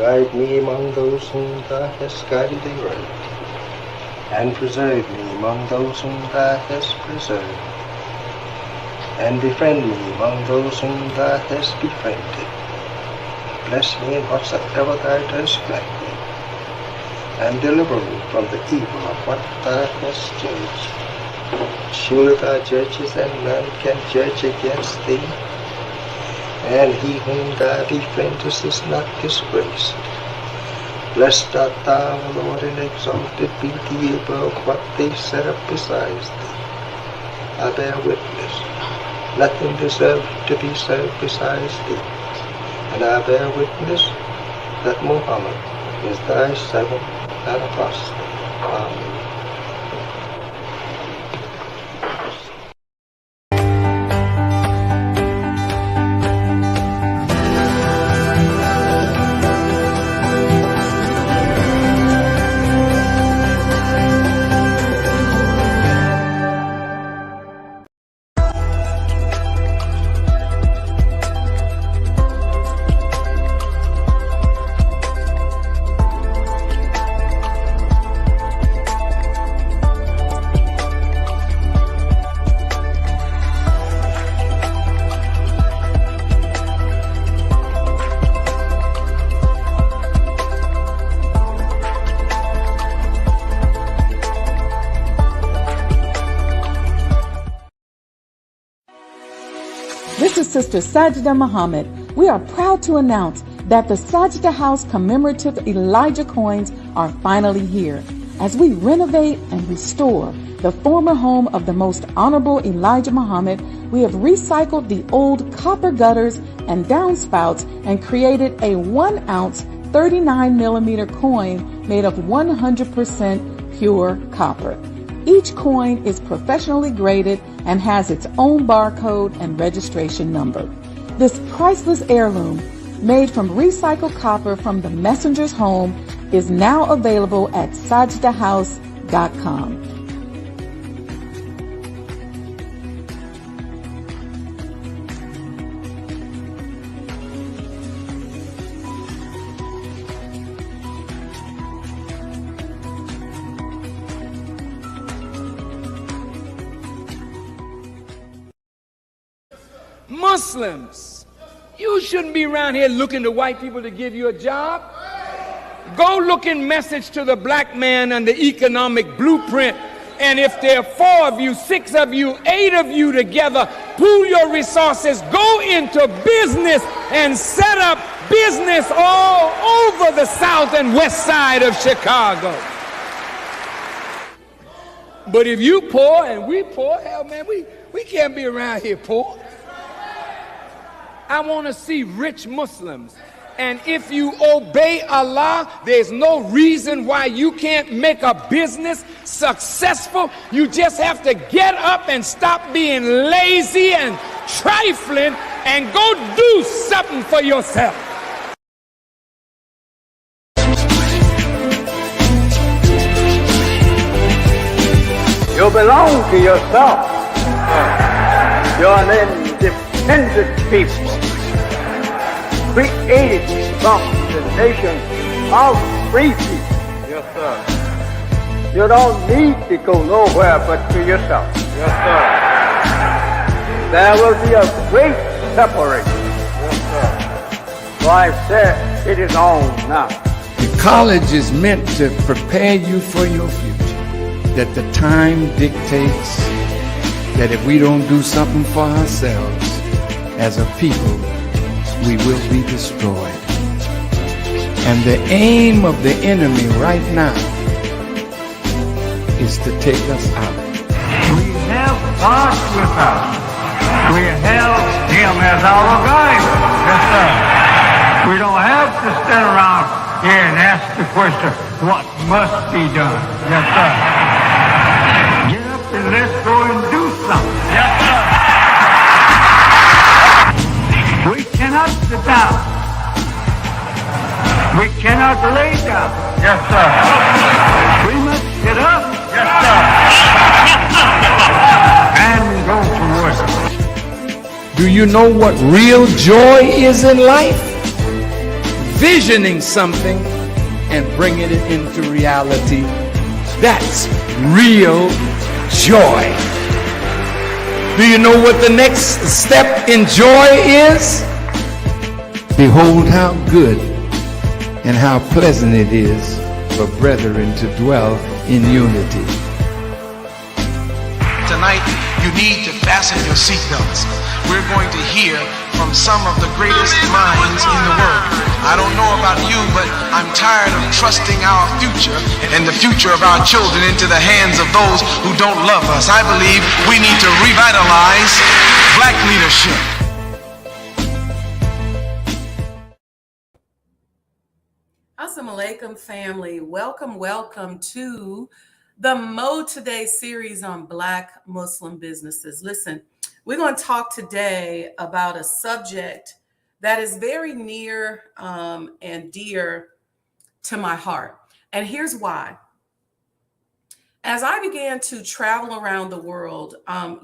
Guide me among those whom thou hast guided aright, and preserve me among those whom thou hast preserved, and befriend me among those whom thou hast befriended. Bless me in whatsoever thou dost grant me, and deliver me from the evil of what thou hast judged. Surely thou judgest, and none can judge against thee, and he whom thou befriendest is not disgraced. Blessed art thou, O Lord, and exalted be thee above what they set up besides thee. I bear witness, nothing deserves to be served besides thee, and I bear witness that Muhammad is thy servant and apostle. Amen. This is Sister Sajdah Muhammad. We are proud to announce that the Sajdah House commemorative Elijah coins are finally here. As we renovate and restore the former home of the most honorable Elijah Muhammad, we have recycled the old copper gutters and downspouts and created a 1-ounce 39mm coin made of 100% pure copper. Each coin is professionally graded and has its own barcode and registration number. This priceless heirloom, made from recycled copper from the messenger's home, is now available at sajdahhouse.com. Muslims, you shouldn't be around here looking to white people to give you a job. Go look in Message to the Black Man and the Economic Blueprint, and if there are 4 of you, 6 of you, 8 of you together, pool your resources, go into business and set up business all over the south and west side of Chicago. But if you poor and we poor, hell man, we can't be around here poor. I want to see rich Muslims. And if you obey Allah, there's no reason why you can't make a business successful. You just have to get up and stop being lazy and trifling and go do something for yourself. You belong to yourself. You're an independent people, created from the nation of free people. Yes, sir. You don't need to go nowhere but to yourself. Yes, sir. There will be a great separation. Yes, sir. So I said, it is on now. The college is meant to prepare you for your future. That the time dictates that if we don't do something for ourselves as a people, we will be destroyed. And the aim of the enemy right now is to take us out. We have God with us. We have Him as our guide. Yes, sir. We don't have to stand around here and ask the question, what must be done? Yes, sir. Get up and let's go and do something. Yes, sir. We cannot sit down. We cannot lay down. Yes, sir. We must get up. Yes, sir. And go to work. Do you know what real joy is in life? envisioning something and bringing it into reality. That's real joy. Do you know what the next step in joy is? Behold how good and how pleasant it is for brethren to dwell in unity. Tonight, you need to fasten your seatbelts. We're going to hear from some of the greatest minds in the world. I don't know about you, but I'm tired of trusting our future and the future of our children into the hands of those who don't love us. I believe we need to revitalize black leadership. Assalamu alaikum, family. Welcome to the MOEToday series on Black Muslim businesses. Listen, we're going to talk today about a subject that is very near and dear to my heart. And here's why. As I began to travel around the world, let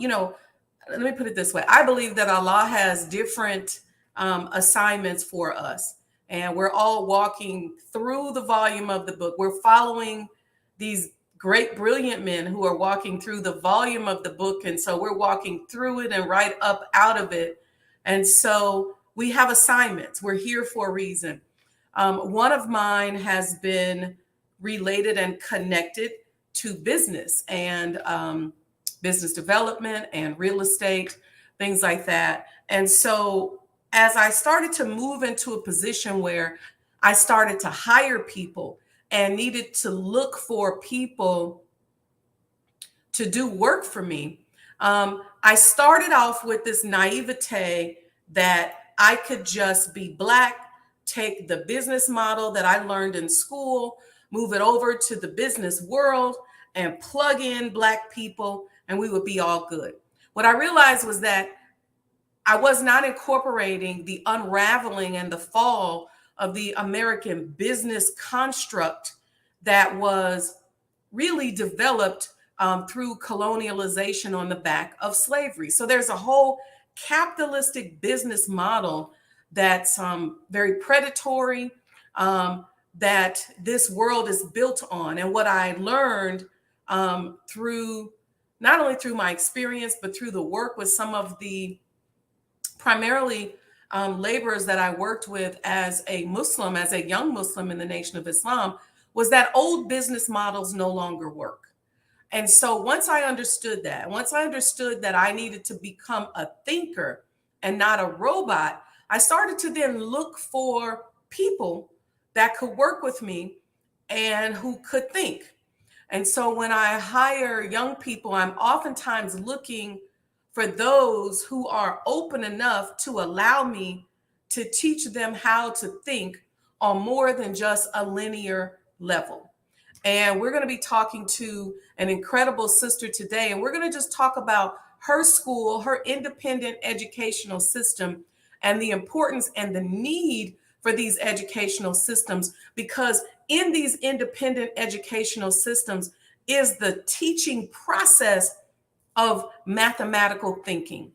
me put it this way. I believe that Allah has different assignments for us. And we're all walking through the volume of the book. We're following these great, brilliant men who are walking through the volume of the book. And so we're walking through it and right up out of it. And so we have assignments. We're here for a reason. One of mine has been related and connected to business and business development and real estate, things like that. And so as I started to move into a position where I started to hire people and needed to look for people to do work for me, I started off with this naivete that I could just be Black, take the business model that I learned in school, move it over to the business world and plug in Black people, and we would be all good. What I realized was that I was not incorporating the unraveling and the fall of the American business construct that was really developed through colonialization on the back of slavery. So there's a whole capitalistic business model that's very predatory, that this world is built on. And what I learned through, not only through my experience, but through the work with some of the primarily laborers that I worked with as a Muslim, as a young Muslim in the Nation of Islam, was that old business models no longer work. And so once I understood that I needed to become a thinker and not a robot, I started to then look for people that could work with me and who could think. And so when I hire young people, I'm oftentimes looking for those who are open enough to allow me to teach them how to think on more than just a linear level. And we're going to be talking to an incredible sister today, and we're going to just talk about her school, her independent educational system, and the importance and the need for these educational systems, because in these independent educational systems is the teaching process of mathematical thinking.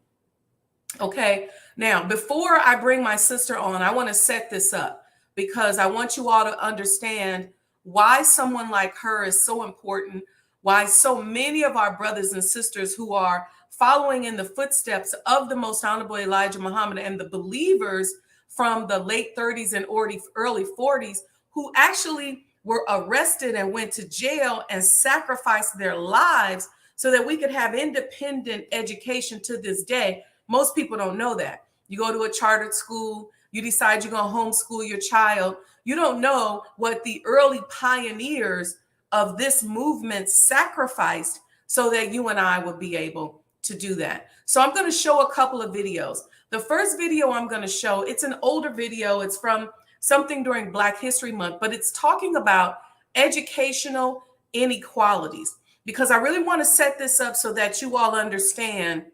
Okay, now before I bring my sister on, I want to set this up because I want you all to understand why someone like her is so important, why so many of our brothers and sisters who are following in the footsteps of the Most Honorable Elijah Muhammad and the believers from the late 30s and early 40s who actually were arrested and went to jail and sacrificed their lives so that we could have independent education to this day. Most people don't know that. You go to a chartered school, you decide you're going to homeschool your child. You don't know what the early pioneers of this movement sacrificed so that you and I would be able to do that. So I'm going to show a couple of videos. The first video I'm going to show, it's an older video. It's from something during Black History Month, but it's talking about educational inequalities, because I really want to set this up so that you all understand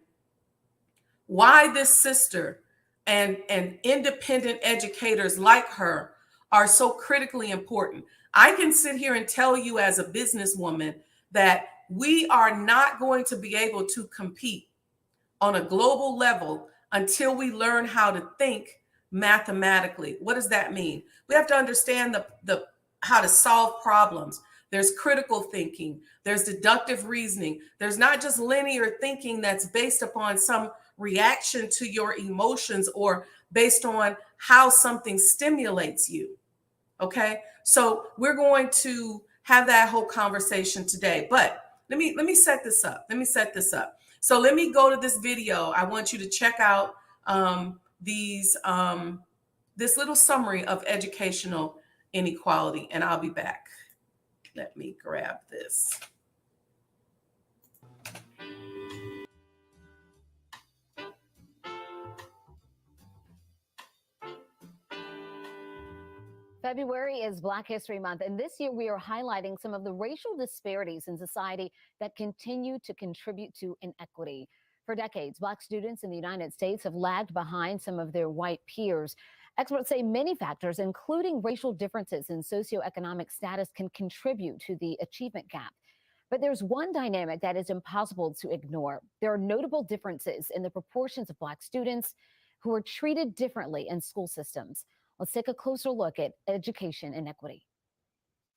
why this sister and independent educators like her are so critically important. I can sit here and tell you as a businesswoman that we are not going to be able to compete on a global level until we learn how to think mathematically. What does that mean? We have to understand the how to solve problems. There's critical thinking. There's deductive reasoning. There's not just linear thinking that's based upon some reaction to your emotions or based on how something stimulates you. Okay, so we're going to have that whole conversation today. But let me set this up. So let me go to this video. I want you to check out this little summary of educational inequality, and I'll be back. Let me grab this. February is Black History Month, and this year we are highlighting some of the racial disparities in society that continue to contribute to inequity. For decades, Black students in the United States have lagged behind some of their white peers. Experts say many factors, including racial differences in socioeconomic status, can contribute to the achievement gap. But there's one dynamic that is impossible to ignore. There are notable differences in the proportions of Black students who are treated differently in school systems. Let's take a closer look at education inequity.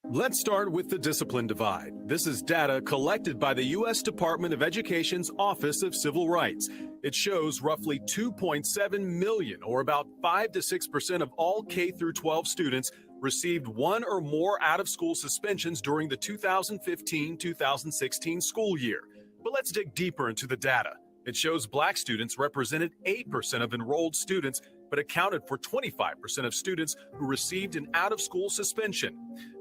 Let's start with the discipline divide. This is data collected by the U.S. Department of Education's Office of Civil Rights. It shows roughly 2.7 million, or about 5 to 6% of all K through 12 students, received one or more out-of-school suspensions during the 2015-2016 school year. But let's dig deeper into the data. It shows Black students represented 8% of enrolled students, but accounted for 25% of students who received an out-of-school suspension.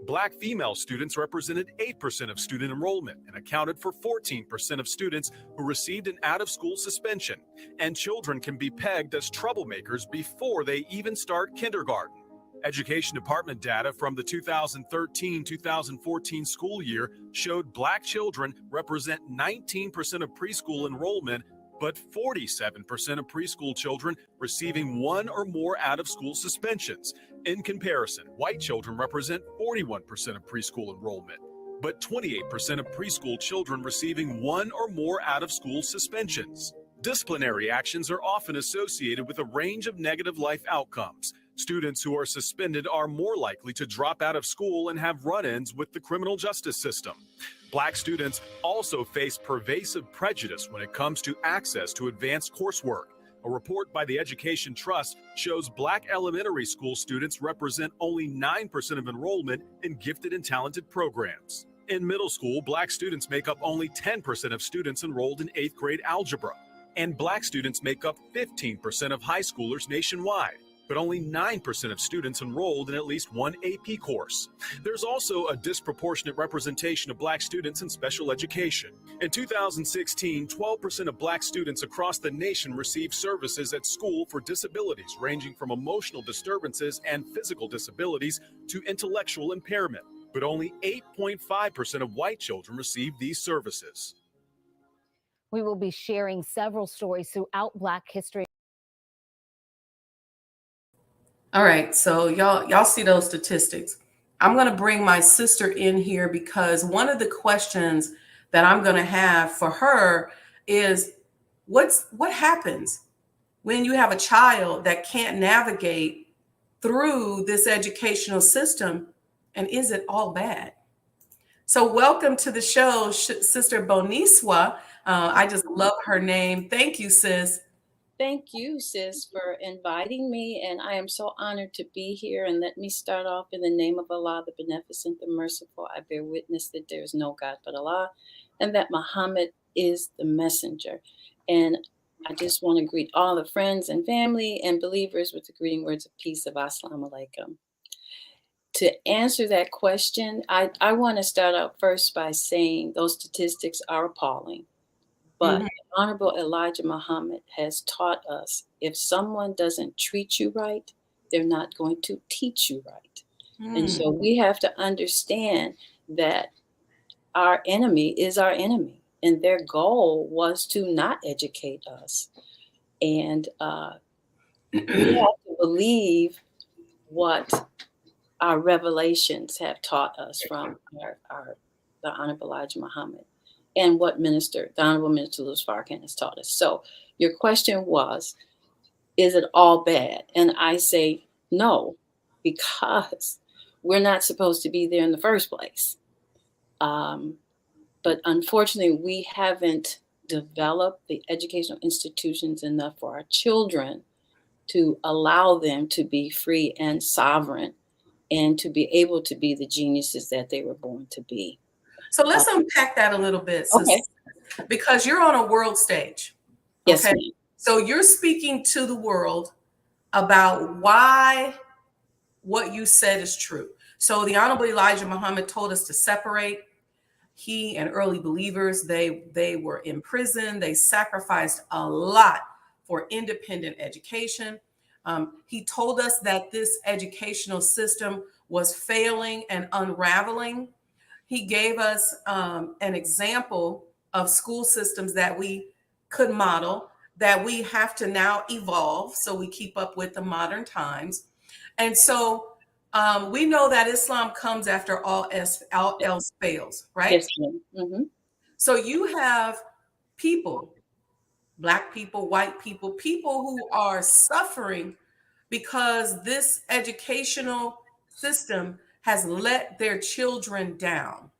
Black female students represented 8% of student enrollment and accounted for 14% of students who received an out-of-school suspension. And children can be pegged as troublemakers before they even start kindergarten. Education Department data from the 2013-2014 school year showed Black children represent 19% of preschool enrollment, but 47% of preschool children receiving one or more out-of-school suspensions. In comparison, white children represent 41% of preschool enrollment, but 28% of preschool children receiving one or more out-of-school suspensions. Disciplinary actions are often associated with a range of negative life outcomes. Students who are suspended are more likely to drop out of school and have run-ins with the criminal justice system. Black students also face pervasive prejudice when it comes to access to advanced coursework. A report by the Education Trust shows Black elementary school students represent only 9% of enrollment in gifted and talented programs. In middle school, Black students make up only 10% of students enrolled in 8th grade algebra. And Black students make up 15% of high schoolers nationwide, but only 9% of students enrolled in at least one AP course. There's also a disproportionate representation of Black students in special education. In 2016, 12% of Black students across the nation received services at school for disabilities ranging from emotional disturbances and physical disabilities to intellectual impairment, but only 8.5% of white children received these services. We will be sharing several stories throughout Black history. All right, so y'all see those statistics. I'm going to bring my sister in here because one of the questions that I'm going to have for her is what happens when you have a child that can't navigate through this educational system, and is it all bad? So welcome to the show, Sister Boniswa. I just love her name. Thank you, sis. Thank you, sis, for inviting me, and I am so honored to be here. And let me start off in the name of Allah, the Beneficent, the Merciful. I bear witness that there is no God but Allah, and that Muhammad is the messenger. And I just want to greet all the friends and family and believers with the greeting words of peace of Assalamu alaikum. To answer that question, I want to start out first by saying those statistics are appalling. But Honorable Elijah Muhammad has taught us if someone doesn't treat you right, they're not going to teach you right. And so we have to understand that our enemy is our enemy, and their goal was to not educate us. And we have to believe what our revelations have taught us from the Honorable Elijah Muhammad, and what the Honorable Minister Louis Farrakhan has taught us. So your question was, is it all bad? And I say no, because we're not supposed to be there in the first place. But unfortunately, we haven't developed the educational institutions enough for our children to allow them to be free and sovereign and to be able to be the geniuses that they were born to be. So let's unpack that a little bit, Okay. because you're on a world stage. Yes, Okay. ma'am. So you're speaking to the world about why what you said is true. So the Honorable Elijah Muhammad told us to separate. He and early believers, they were in prison. They sacrificed a lot for independent education. He told us that this educational system was failing and unraveling. He gave us an example of school systems that we could model, that we have to now evolve so we keep up with the modern times. And so we know that Islam comes after all else fails, right? Yes, ma'am. Mm-hmm. So you have people, Black people, white people, people who are suffering because this educational system has let their children down.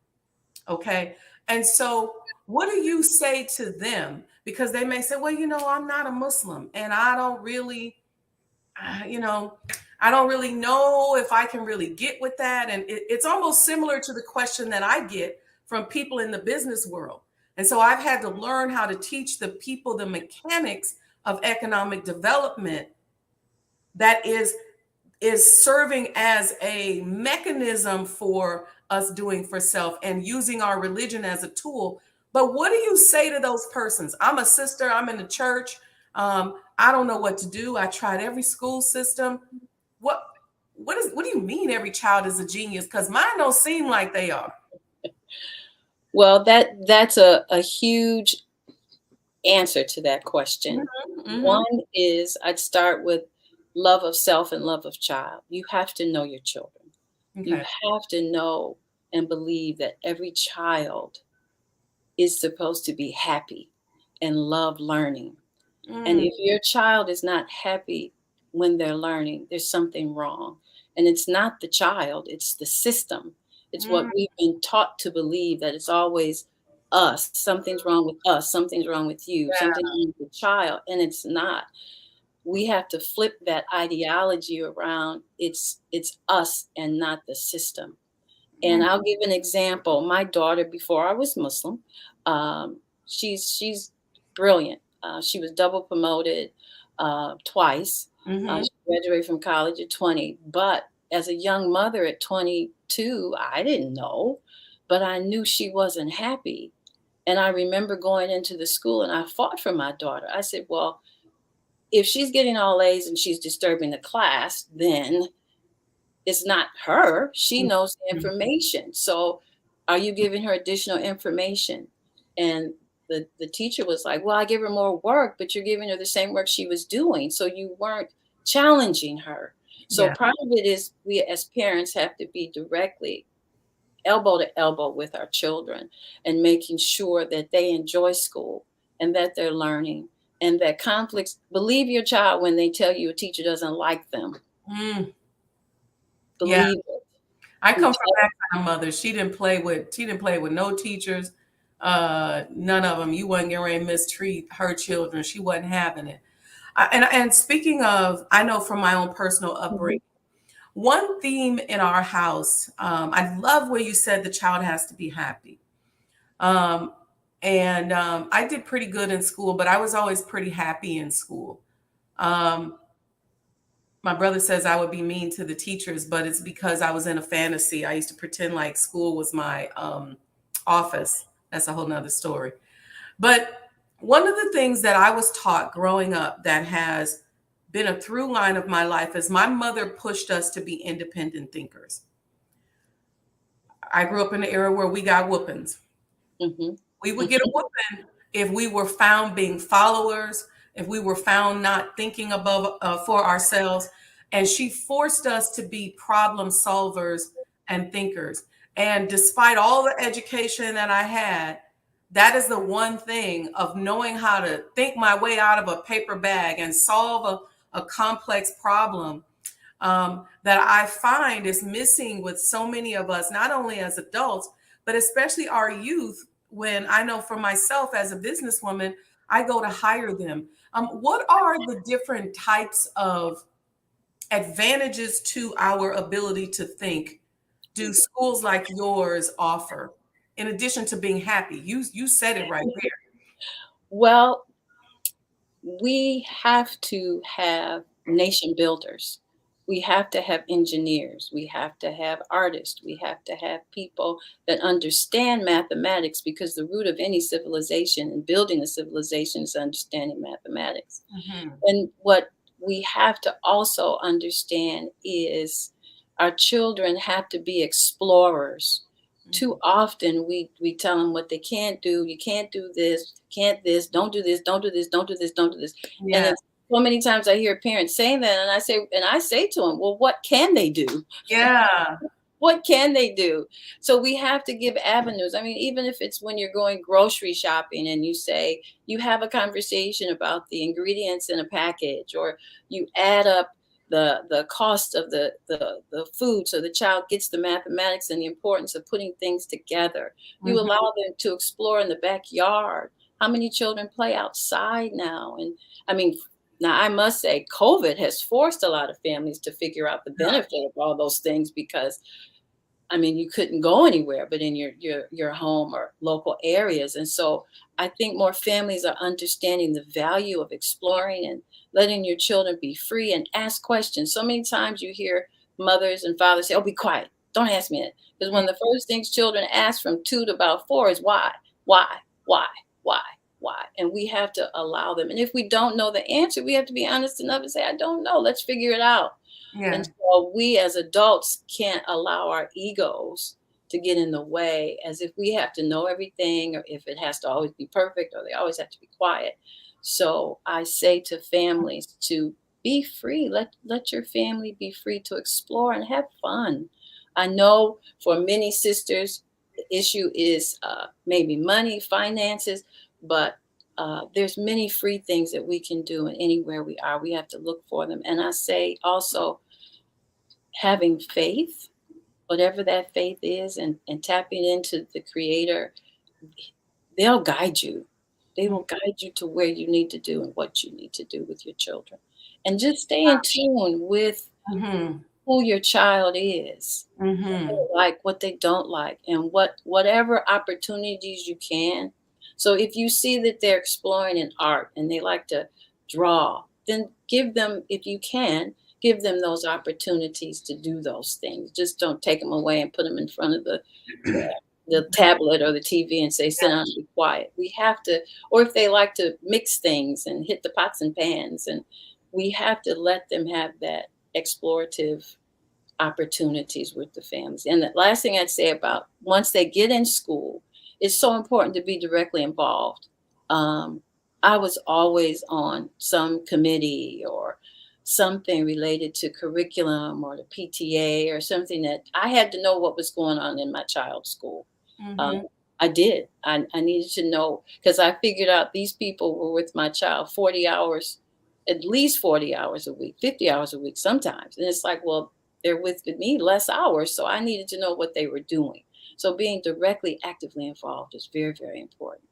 Okay. And so what do you say to them? Because they may say, well, you know, I'm not a Muslim and I don't really, I don't really know if I can really get with that. And it's almost similar to the question that I get from people in the business world. And so I've had to learn how to teach the people the mechanics of economic development that is serving as a mechanism for us doing for self and using our religion as a tool. But what do you say to those persons? I'm a sister, I'm in the church. I don't know what to do. I tried every school system. What do you mean every child is a genius? Because mine don't seem like they are. Well, that's a huge answer to that question. Mm-hmm. One is I'd start with love of self and love of child. You have to know your children. Okay. You have to know and believe that every child is supposed to be happy and love learning. And if your child is not happy when they're learning, there's something wrong. And it's not the child, it's the system. It's what we've been taught to believe, that it's always us. Something's wrong with us. Something's wrong with you. Yeah. Something's wrong with the child. And it's not. We have to flip that ideology around. It's us and not the system. And I'll give an example. My daughter, before I was Muslim, she's brilliant. She was double promoted twice. Mm-hmm. She graduated from college at 20. But as a young mother at 22, I didn't know, but I knew she wasn't happy. And I remember going into the school and I fought for my daughter. I said, well, if she's getting all A's and she's disturbing the class, then it's not her. She knows the information. So are you giving her additional information? And the teacher was like, well, I give her more work, but you're giving her the same work she was doing. So you weren't challenging her. So part of it is we as parents have to be directly elbow to elbow with our children and making sure that they enjoy school and that they're learning and that conflicts, believe your child when they tell you a teacher doesn't like them. Believe it. I come from that kind of mother. She didn't play with no teachers. None of them. You wasn't getting ready to mistreat her children. She wasn't having it. And speaking of, I know from my own personal upbringing, one theme in our house, I love where you said the child has to be happy. I did pretty good in school, but I was always pretty happy in school. My brother says I would be mean to the teachers, but it's because I was in a fantasy. I used to pretend like school was my office. That's a whole nother story. But one of the things that I was taught growing up that has been a through line of my life is my mother pushed us to be independent thinkers. I grew up in an era where we got whoopings. Mm-hmm. We would get a whooping if we were found being followers, if we were found not thinking above for ourselves. And she forced us to be problem solvers and thinkers. And despite all the education that I had, that is the one thing of knowing how to think my way out of a paper bag and solve a complex problem that I find is missing with so many of us, not only as adults, but especially our youth. When I know for myself as a businesswoman, I go to hire them. What are the different types of advantages to our ability to think do schools like yours offer, in addition to being happy? You said it right there. Well, we have to have nation builders. We have to have engineers. We have to have artists. We have to have people that understand mathematics, because the root of any civilization and building a civilization is understanding mathematics. And what we have to also understand is our children have to be explorers. Too often we tell them what they can't do. You can't do this, can't this, don't do this, don't do this, don't do this, don't do this. Yeah. And so many times I hear parents saying that, and I say to them, well, what can they do? Yeah. What can they do? So we have to give avenues. I mean, even if it's when you're going grocery shopping and you say, you have a conversation about the ingredients in a package, or you add up the cost of the food, so the child gets the mathematics and the importance of putting things together. You allow them to explore in the backyard. How many children play outside now? And I mean, now I must say, COVID has forced a lot of families to figure out the benefit of all those things, because I mean, you couldn't go anywhere but in your home or local areas. And so I think more families are understanding the value of exploring and letting your children be free and ask questions. So many times you hear mothers and fathers say, oh, be quiet. Don't ask me it. Because one of the first things children ask from 2 to about 4 is why, why, why, why, why? And we have to allow them. And if we don't know the answer, we have to be honest enough and say, I don't know. Let's figure it out. Yeah. And so we as adults can't allow our egos to get in the way, as if we have to know everything, or if it has to always be perfect, or they always have to be quiet. So I say to families to be free. Let your family be free to explore and have fun. I know for many sisters, the issue is maybe money, finances, but there's many free things that we can do, and anywhere we are, we have to look for them. And I say also having faith, whatever that faith is, and tapping into the Creator. They'll guide you. They will guide you to where you need to do and what you need to do with your children. And just stay in tune with who your child is, what they like, what they don't like, and whatever opportunities you can. So if you see that they're exploring in art and they like to draw, then give them, if you can, give them those opportunities to do those things. Just don't take them away and put them in front of the tablet or the TV and say, sit down and be quiet. We have to, or if they like to mix things and hit the pots and pans, and we have to let them have that explorative opportunities with the families. And the last thing I'd say about once they get in school, it's so important to be directly involved. I was always on some committee or something related to curriculum or the PTA or something, that I had to know what was going on in my child's school. I did. I needed to know, because I figured out these people were with my child 40 hours, at least 40 hours a week, 50 hours a week sometimes. And it's like, well, they're with me less hours, so I needed to know what they were doing. So being directly, actively involved is very, very important.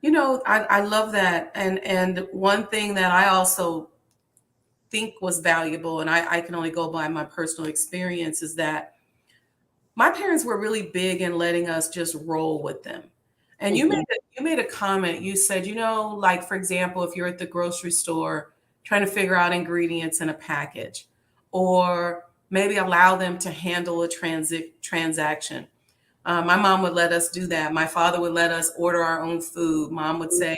You know, I love that. And one thing that I also think was valuable, and I can only go by my personal experience, is that my parents were really big in letting us just roll with them. And you made a comment. You said, you know, like, for example, if you're at the grocery store trying to figure out ingredients in a package, or maybe allow them to handle a transaction. My mom would let us do that. My father would let us order our own food. Mom would say,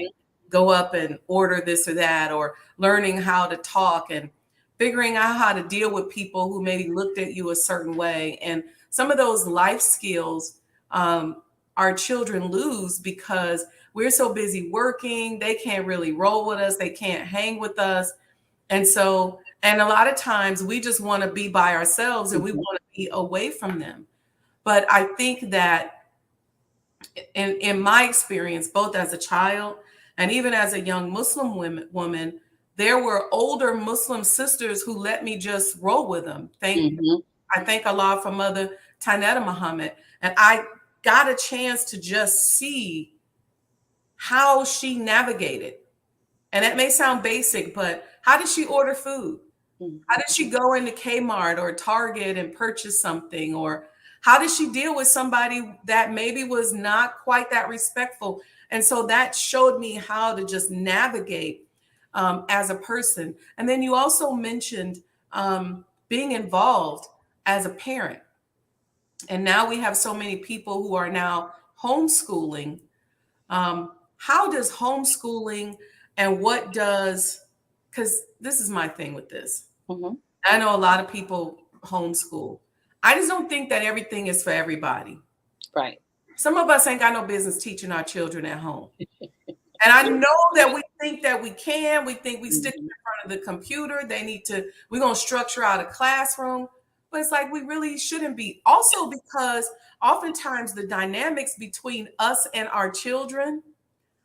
go up and order this or that, or learning how to talk and figuring out how to deal with people who maybe looked at you a certain way. And some of those life skills our children lose because we're so busy working. They can't really roll with us. They can't hang with us. And so, and a lot of times we just want to be by ourselves and we want to be away from them. But I think that in my experience, both as a child and even as a young Muslim woman, there were older Muslim sisters who let me just roll with them. I thank Allah for Mother Sajdah Muhammad. And I got a chance to just see how she navigated. And that may sound basic, but how did she order food? How did she go into Kmart or Target and purchase something? Or how did she deal with somebody that maybe was not quite that respectful? And so that showed me how to just navigate as a person. And then you also mentioned being involved as a parent. And now we have so many people who are now homeschooling. How does homeschooling and what does, because this is my thing with this. I know a lot of people homeschool. I just don't think that everything is for everybody. Right. Some of us ain't got no business teaching our children at home. And I know that we think that we can. We think we stick in front of the computer. We're going to structure out a classroom. But it's like we really shouldn't be. Also because oftentimes the dynamics between us and our children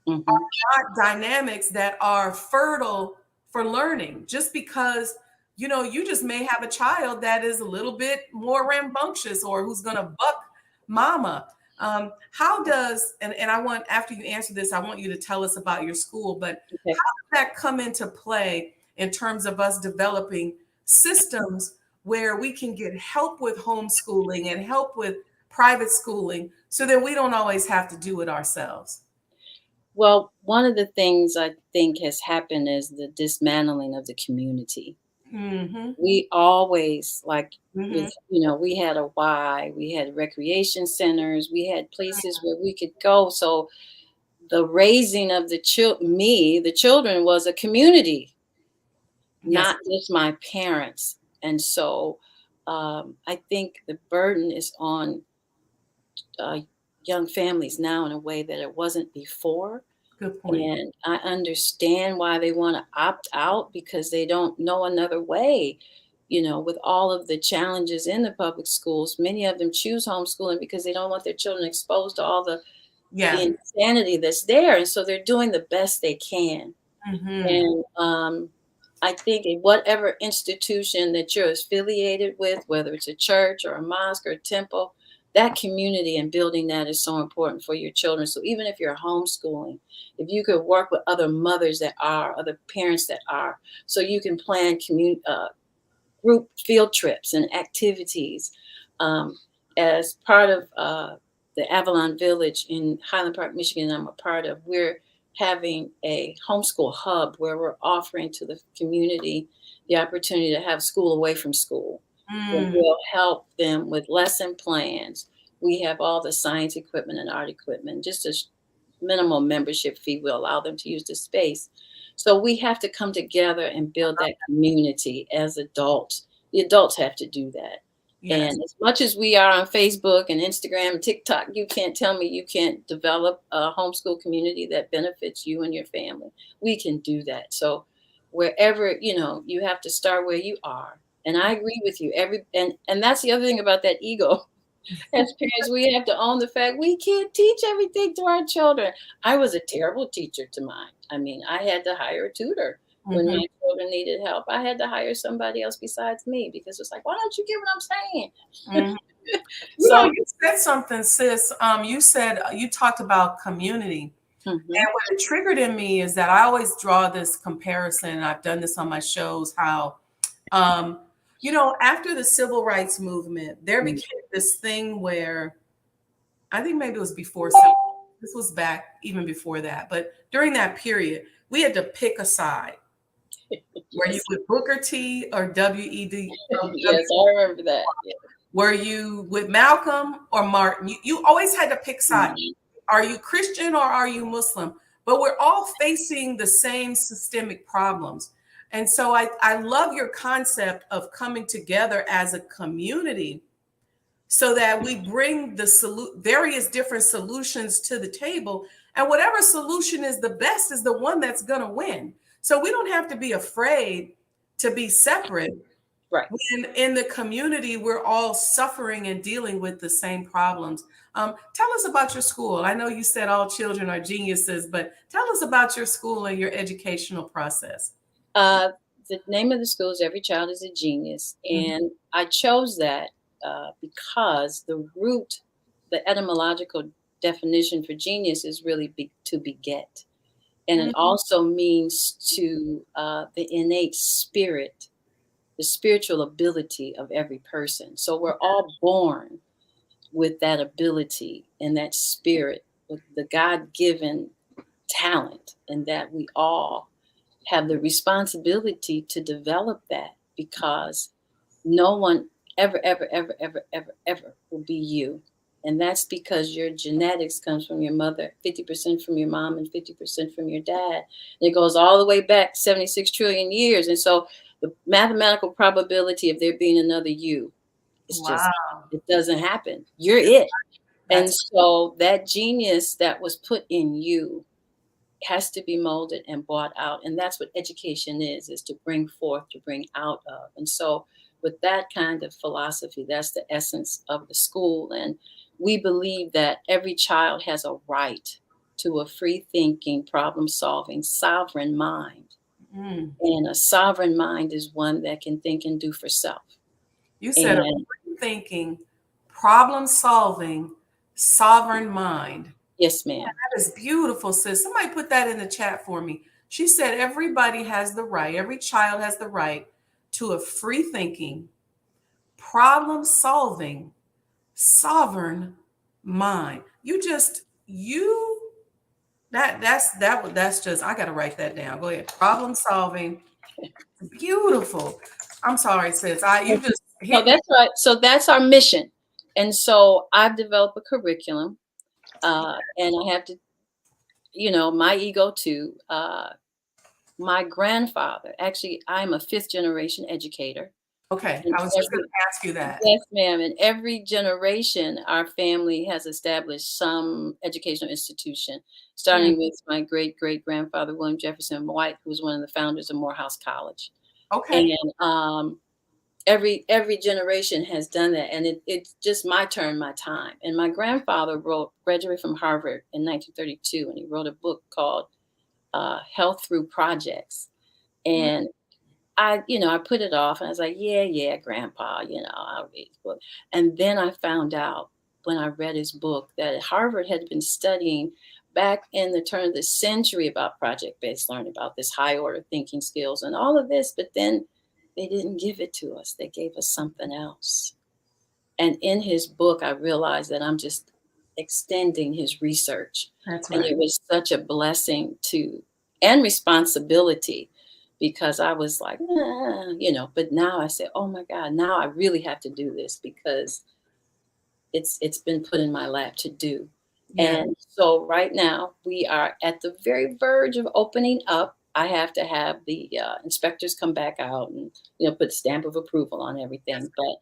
are not dynamics that are fertile for learning. Just because, you just may have a child that is a little bit more rambunctious or who's going to buck mama. How does, and I want, after you answer this, I want you to tell us about your school, but how does that come into play in terms of us developing systems where we can get help with homeschooling and help with private schooling so that we don't always have to do it ourselves? Well, one of the things I think has happened is the dismantling of the community. We always, with, we had a Y, we had recreation centers, we had places where we could go. So the raising of the children was a community, not just my parents. And so I think the burden is on young families now in a way that it wasn't before. Good point. And I understand why they want to opt out because they don't know another way. With all of the challenges in the public schools, many of them choose homeschooling because they don't want their children exposed to all the insanity that's there. And so they're doing the best they can. And I think in whatever institution that you're affiliated with, whether it's a church or a mosque or a temple, that community and building that is so important for your children. So even if you're homeschooling, if you could work with other mothers that are, other parents that are, so you can plan group field trips and activities. As part of the Avalon Village in Highland Park, Michigan, I'm a part of, we're having a homeschool hub where we're offering to the community the opportunity to have school away from school. We'll help them with lesson plans. We have all the science equipment and art equipment, just a minimal membership fee will allow them to use the space. So we have to come together and build that community as adults. The adults have to do that. And as much as we are on Facebook and Instagram and TikTok, you can't tell me you can't develop a homeschool community that benefits you and your family. We can do that. So wherever, you have to start where you are. And I agree with you. And that's the other thing about that ego. As parents, we have to own the fact we can't teach everything to our children. I was a terrible teacher to mine. I mean, I had to hire a tutor when my children needed help. I had to hire somebody else besides me because it's like, why don't you get what I'm saying? So you said something, sis. You talked about community. And what it triggered in me is that I always draw this comparison, and I've done this on my shows, how after the civil rights movement, there became this thing where I think maybe it was before, this was back even before that, but during that period, we had to pick a side. Were you with Booker T or W.E.D.? Yes, I remember that. Yeah. Were you with Malcolm or Martin? You always had to pick sides. Are you Christian or are you Muslim? But we're all facing the same systemic problems. And so I love your concept of coming together as a community so that we bring the various different solutions to the table. And whatever solution is the best is the one that's going to win. So we don't have to be afraid to be separate. Right. When in the community, we're all suffering and dealing with the same problems. Tell us about your school. I know you said all children are geniuses, but tell us about your school and your educational process. The name of the school is Every Child is a Genius. And I chose that because the etymological definition for genius is really to beget. And it also means to the innate spirit, the spiritual ability of every person. So we're all born with that ability and that spirit, with the God-given talent, and that we all have the responsibility to develop that, because no one ever, ever, ever, ever, ever, ever will be you. And that's because your genetics comes from your mother, 50% from your mom, and 50% from your dad. And it goes all the way back 76 trillion years. And so the mathematical probability of there being another you is just, it doesn't happen. You're it. And so that genius that was put in you has to be molded and brought out. And that's what education is to bring forth, to bring out of. And so with that kind of philosophy, that's the essence of the school. And we believe that every child has a right to a free thinking, problem solving, sovereign mind. And a sovereign mind is one that can think and do for self. You said a free thinking, problem solving, sovereign mind. Yes, ma'am. That is beautiful, sis. Somebody put that in the chat for me. She said everybody has the right, every child has the right to a free thinking, problem solving, sovereign mind. That's just, I gotta write that down. Go ahead. Problem solving. Beautiful. I'm sorry, sis. No, that's right. So that's our mission. And so I've developed a curriculum. And I have to, my ego too. My grandfather, actually, I'm a 5th generation educator. Okay, I was just going to ask you that. Yes, ma'am. In every generation, our family has established some educational institution, starting with my great-great-grandfather, William Jefferson White, who was one of the founders of Morehouse College. Okay. And every generation has done that. And it's just my turn, my time. And my grandfather graduated from Harvard in 1932, and he wrote a book called Health Through Projects. And I put it off, and I was like, yeah, grandpa, I'll read his book. And then I found out when I read his book that Harvard had been studying back in the turn of the century about project-based learning, about this high order thinking skills and all of this, but then they didn't give it to us. They gave us something else. And in his book, I realized that I'm just extending his research. That's right. And it was such a blessing and responsibility, because I was like, but now I say, oh my God, now I really have to do this, because it's been put in my lap to do. Yeah. And so right now we are at the very verge of opening up. I have to have the inspectors come back out and, put a stamp of approval on everything. But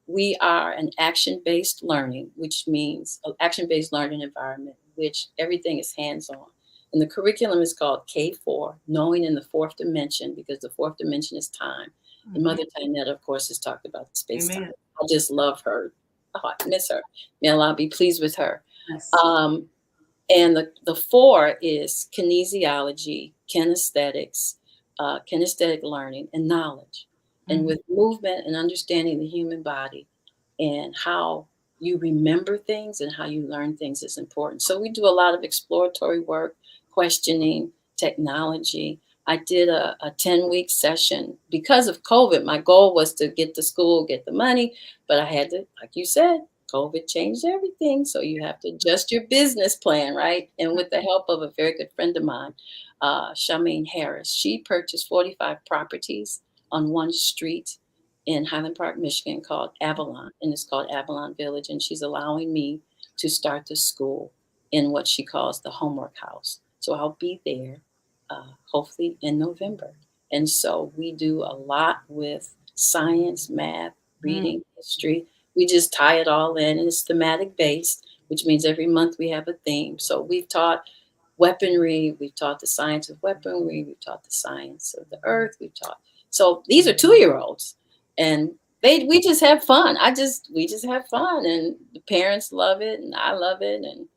we are an action-based learning, which means an action-based learning environment, which everything is hands-on. And the curriculum is called K4, Knowing in the Fourth Dimension, because the fourth dimension is time. And Mother Tynetta, of course, has talked about space-time. I just love her. Oh, I miss her. May Allah be pleased with her. Yes. And the 4 is kinesiology, kinesthetics, kinesthetic learning, and knowledge. And with movement and understanding the human body and how you remember things and how you learn things is important. So we do a lot of exploratory work, questioning, technology. I did a 10-week session. Because of COVID, my goal was to get to school, get the money, but I had to, like you said, COVID changed everything. So you have to adjust your business plan, right? And with the help of a very good friend of mine, Charmaine Harris, she purchased 45 properties on one street in Highland Park, Michigan, called Avalon, and it's called Avalon Village. And she's allowing me to start the school in what she calls the homework house. So I'll be there hopefully in November. And so we do a lot with science, math, reading, history. We just tie it all in, and it's thematic based, which means every month we have a theme. So we've taught weaponry, we've taught the science of weaponry, we've taught the science of the earth, we've taught. So these are 2-year-olds, and we just have fun. We just have fun, and the parents love it, and I love it, and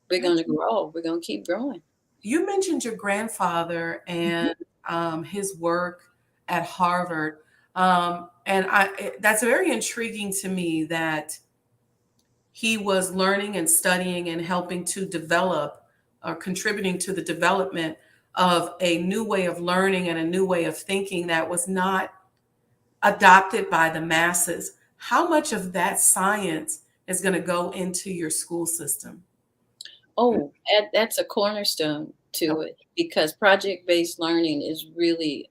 we're going to grow. We're going to keep growing. You mentioned your grandfather, and his work at Harvard. That's very intriguing to me that he was learning and studying and helping to develop or contributing to the development of a new way of learning and a new way of thinking that was not adopted by the masses. How much of that science is going to go into your school system? Oh, that's a cornerstone to it, because project-based learning is really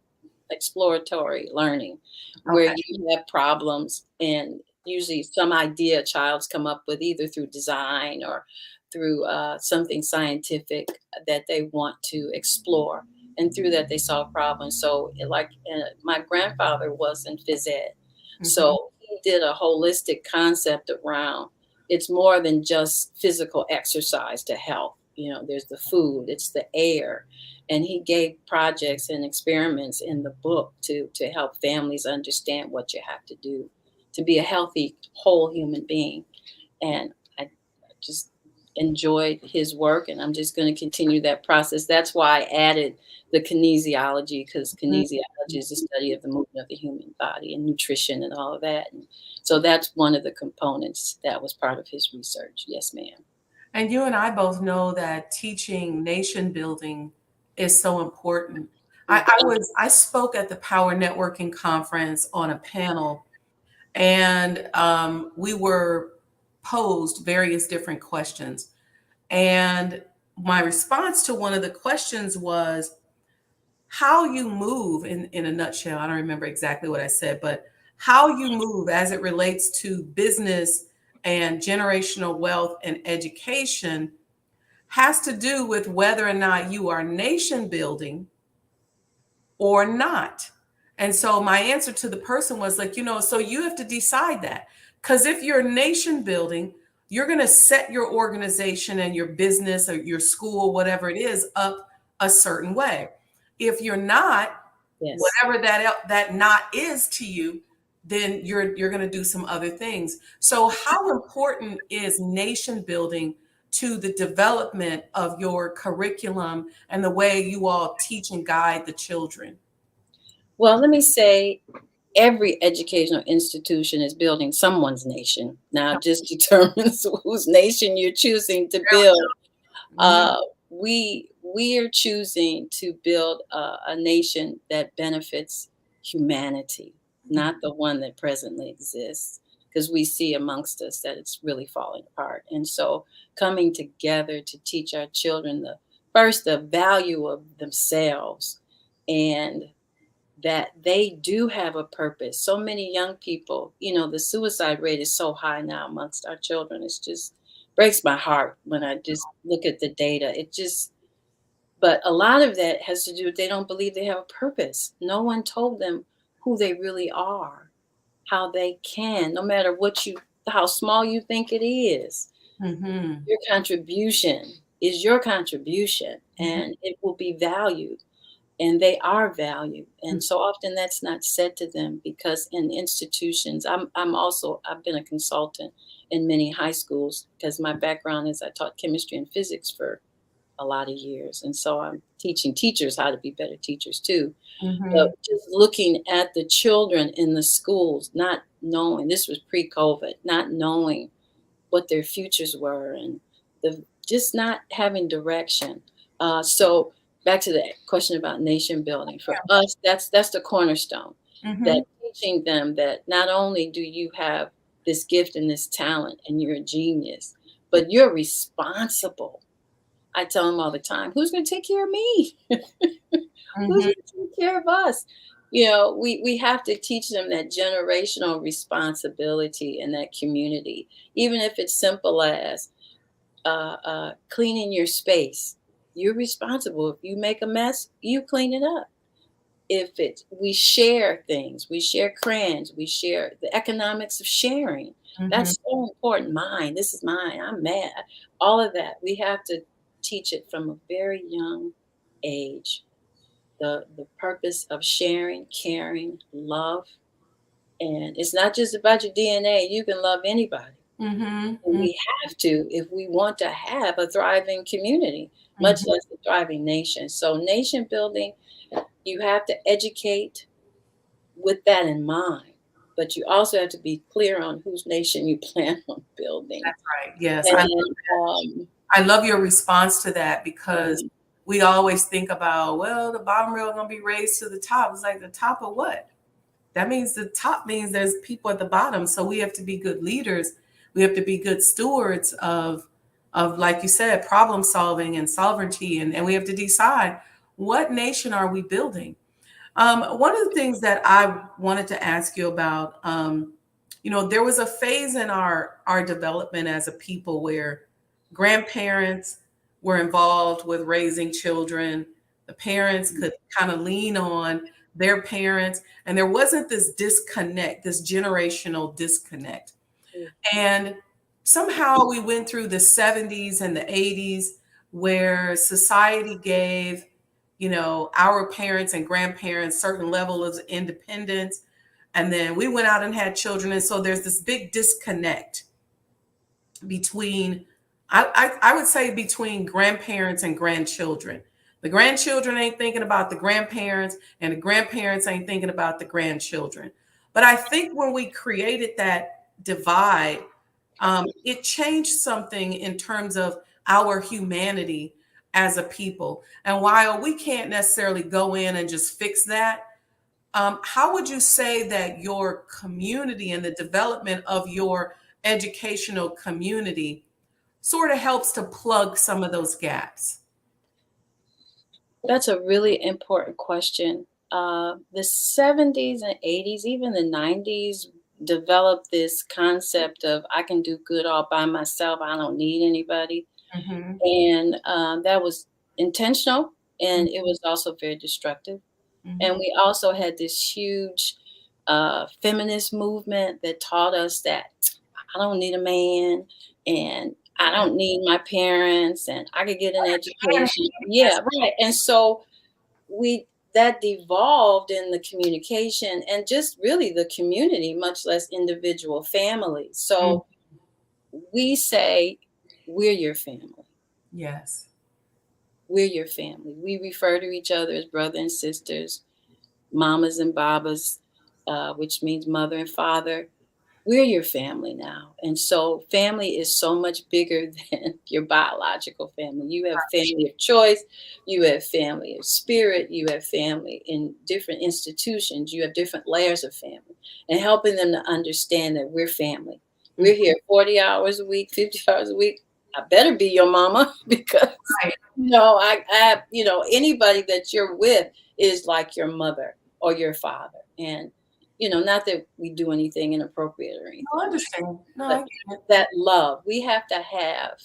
exploratory learning, where Okay. you have problems and usually some idea a child's come up with, either through design or through something scientific that they want to explore. And through that, they solve problems. So, my grandfather was in phys ed. So, he did a holistic concept around it's more than just physical exercise to health. There's the food, it's the air. And he gave projects and experiments in the book to help families understand what you have to do to be a healthy, whole human being. And I just enjoyed his work, and I'm just going to continue that process. That's why I added the kinesiology, because kinesiology is the study of the movement of the human body and nutrition and all of that. And so that's one of the components that was part of his research. Yes, ma'am. And you and I both know that teaching nation building is so important. I spoke at the Power Networking Conference on a panel, and we were posed various different questions. And my response to one of the questions was how you move in a nutshell. I don't remember exactly what I said, but how you move as it relates to business and generational wealth and education has to do with whether or not you are nation building or not. And so my answer to the person was like, so you have to decide that. Because if you're nation building, you're going to set your organization and your business or your school, whatever it is, up a certain way. If you're not, Yes. whatever that not is to you, then you're going to do some other things. So how important is nation building to the development of your curriculum and the way you all teach and guide the children? Well, let me say every educational institution is building someone's nation. Now, it just determines whose nation you're choosing to build. We are choosing to build a nation that benefits humanity, not the one that presently exists, because we see amongst us that it's really falling apart. And so coming together to teach our children the value of themselves, and that they do have a purpose. So many young people, the suicide rate is so high now amongst our children. It's just breaks my heart when I just look at the data. But a lot of that has to do with they don't believe they have a purpose. No one told them who they really are, how they can, no matter how small you think it is. Your contribution is your contribution, and it will be valued, and they are valued. And so often that's not said to them, because in institutions, I've been a consultant in many high schools, because my background is I taught chemistry and physics for a lot of years. And so I'm teaching teachers how to be better teachers too. But just looking at the children in the schools, not knowing, this was pre-COVID, not knowing what their futures were, and just not having direction. So back to the question about nation building. For us, that's the cornerstone. That teaching them that not only do you have this gift and this talent and you're a genius, but you're responsible. I tell them all the time, who's going to take care of me? Who's going to take care of us? We have to teach them that generational responsibility in that community, even if it's simple as cleaning your space. You're responsible. If you make a mess, you clean it up. We share things, we share crayons, we share the economics of sharing. That's so important. Mine, this is mine, I'm mad. All of that, we have to teach it from a very young age. The purpose of sharing, caring, love. And it's not just about your DNA. You can love anybody. And we have to, if we want to have a thriving community, much less a thriving nation. So nation building, You have to educate with that in mind, but you also have to be clear on whose nation you plan on building. That's right. Yes. And I love your response to that, because Mhm. we always think about, well, the bottom rail going to be raised to the top. It's like, the top of what? That means the top means there's people at the bottom. So we have to be good leaders. We have to be good stewards of like you said, problem solving and sovereignty. And we have to decide, what nation are we building? One of the things that I wanted to ask you about, there was a phase in our development as a people where grandparents were involved with raising children. The parents could kind of lean on their parents, and there wasn't this disconnect, this generational disconnect. And somehow we went through the 70s and the 80s where society gave, our parents and grandparents certain level of independence. And then we went out and had children. And so there's this big disconnect between, I would say, between grandparents and grandchildren. The grandchildren ain't thinking about the grandparents, and the grandparents ain't thinking about the grandchildren. But I think when we created that divide, it changed something in terms of our humanity as a people. And while we can't necessarily go in and just fix that, how would you say that your community and the development of your educational community sort of helps to plug some of those gaps? That's a really important question. The 70s and 80s, even the 90s, developed this concept of I can do good all by myself. I don't need anybody. Mhm. And that was intentional, and it was also very destructive. And Mhm. we also had this huge feminist movement that taught us that I don't need a man, and I don't need my parents, and I could get an education. Yeah, right. And so we that devolved in the communication and just really the community, much less individual families. Mm. So we say, we're your family. Yes. We're your family. We refer to each other as brother and sisters, mamas and babas, which means mother and father. We're your family now. And so family is so much bigger than your biological family. You have family of choice, you have family of spirit, you have family in different institutions, you have different layers of family, and helping them to understand that we're family. We're here 40 hours a week, 50 hours a week. I better be your mama because Right. anybody that you're with is like your mother or your father. And not that we do anything inappropriate or anything, I understand. No, I but get it. that love, we have to have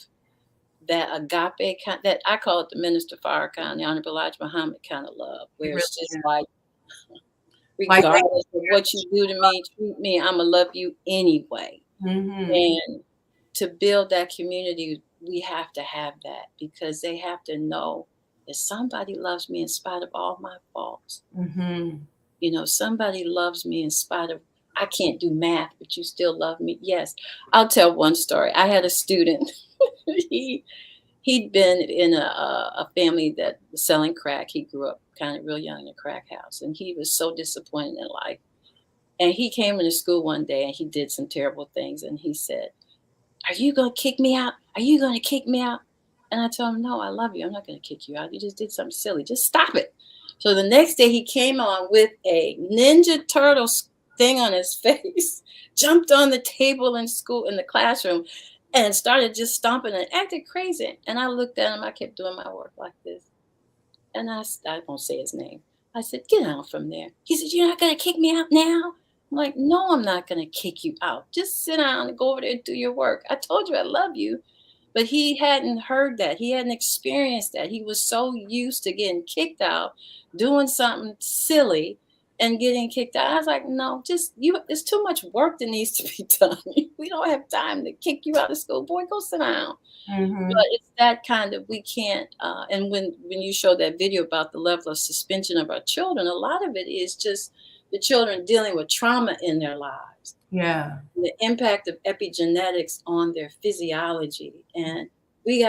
that agape kind, that I call it the Minister Farrakhan, the Honorable Elijah Muhammad kind of love, You where really it's just do. like, Like they, regardless of what you do to me, treat me, I'm gonna love you anyway. Mhm. And to build that community, we have to have that because they have to know that somebody loves me in spite of all my faults. Mhm. Somebody loves me in spite of I can't do math, but you still love me. Yes. I'll tell one story. I had a student. He'd been in a family that was selling crack. He grew up kind of real young in a crack house, and he was so disappointed in life. And he came into school one day and he did some terrible things. And he said, "Are you going to kick me out? Are you going to kick me out?" And I told him, "No, I love you. I'm not going to kick you out. You just did something silly. Just stop it." So the next day he came on with a Ninja Turtle thing on his face, jumped on the table in school, in the classroom, and started just stomping and acted crazy. And I looked at him. I kept doing my work like this. And I won't say his name. I said, "Get out from there." He said, "You're not going to kick me out now?" I'm like, "No, I'm not going to kick you out. Just sit down and go over there and do your work. I told you I love you." But he hadn't heard that. He hadn't experienced that. He was so used to getting kicked out, doing something silly and getting kicked out. I was like, "No, just you, there's too much work that needs to be done. We don't have time to kick you out of school. Boy, go sit down." But Mhm. it's that kind of we can't. And when you show that video about the level of suspension of our children, a lot of it is just the children dealing with trauma in their lives, Yeah. the impact of epigenetics on their physiology, and we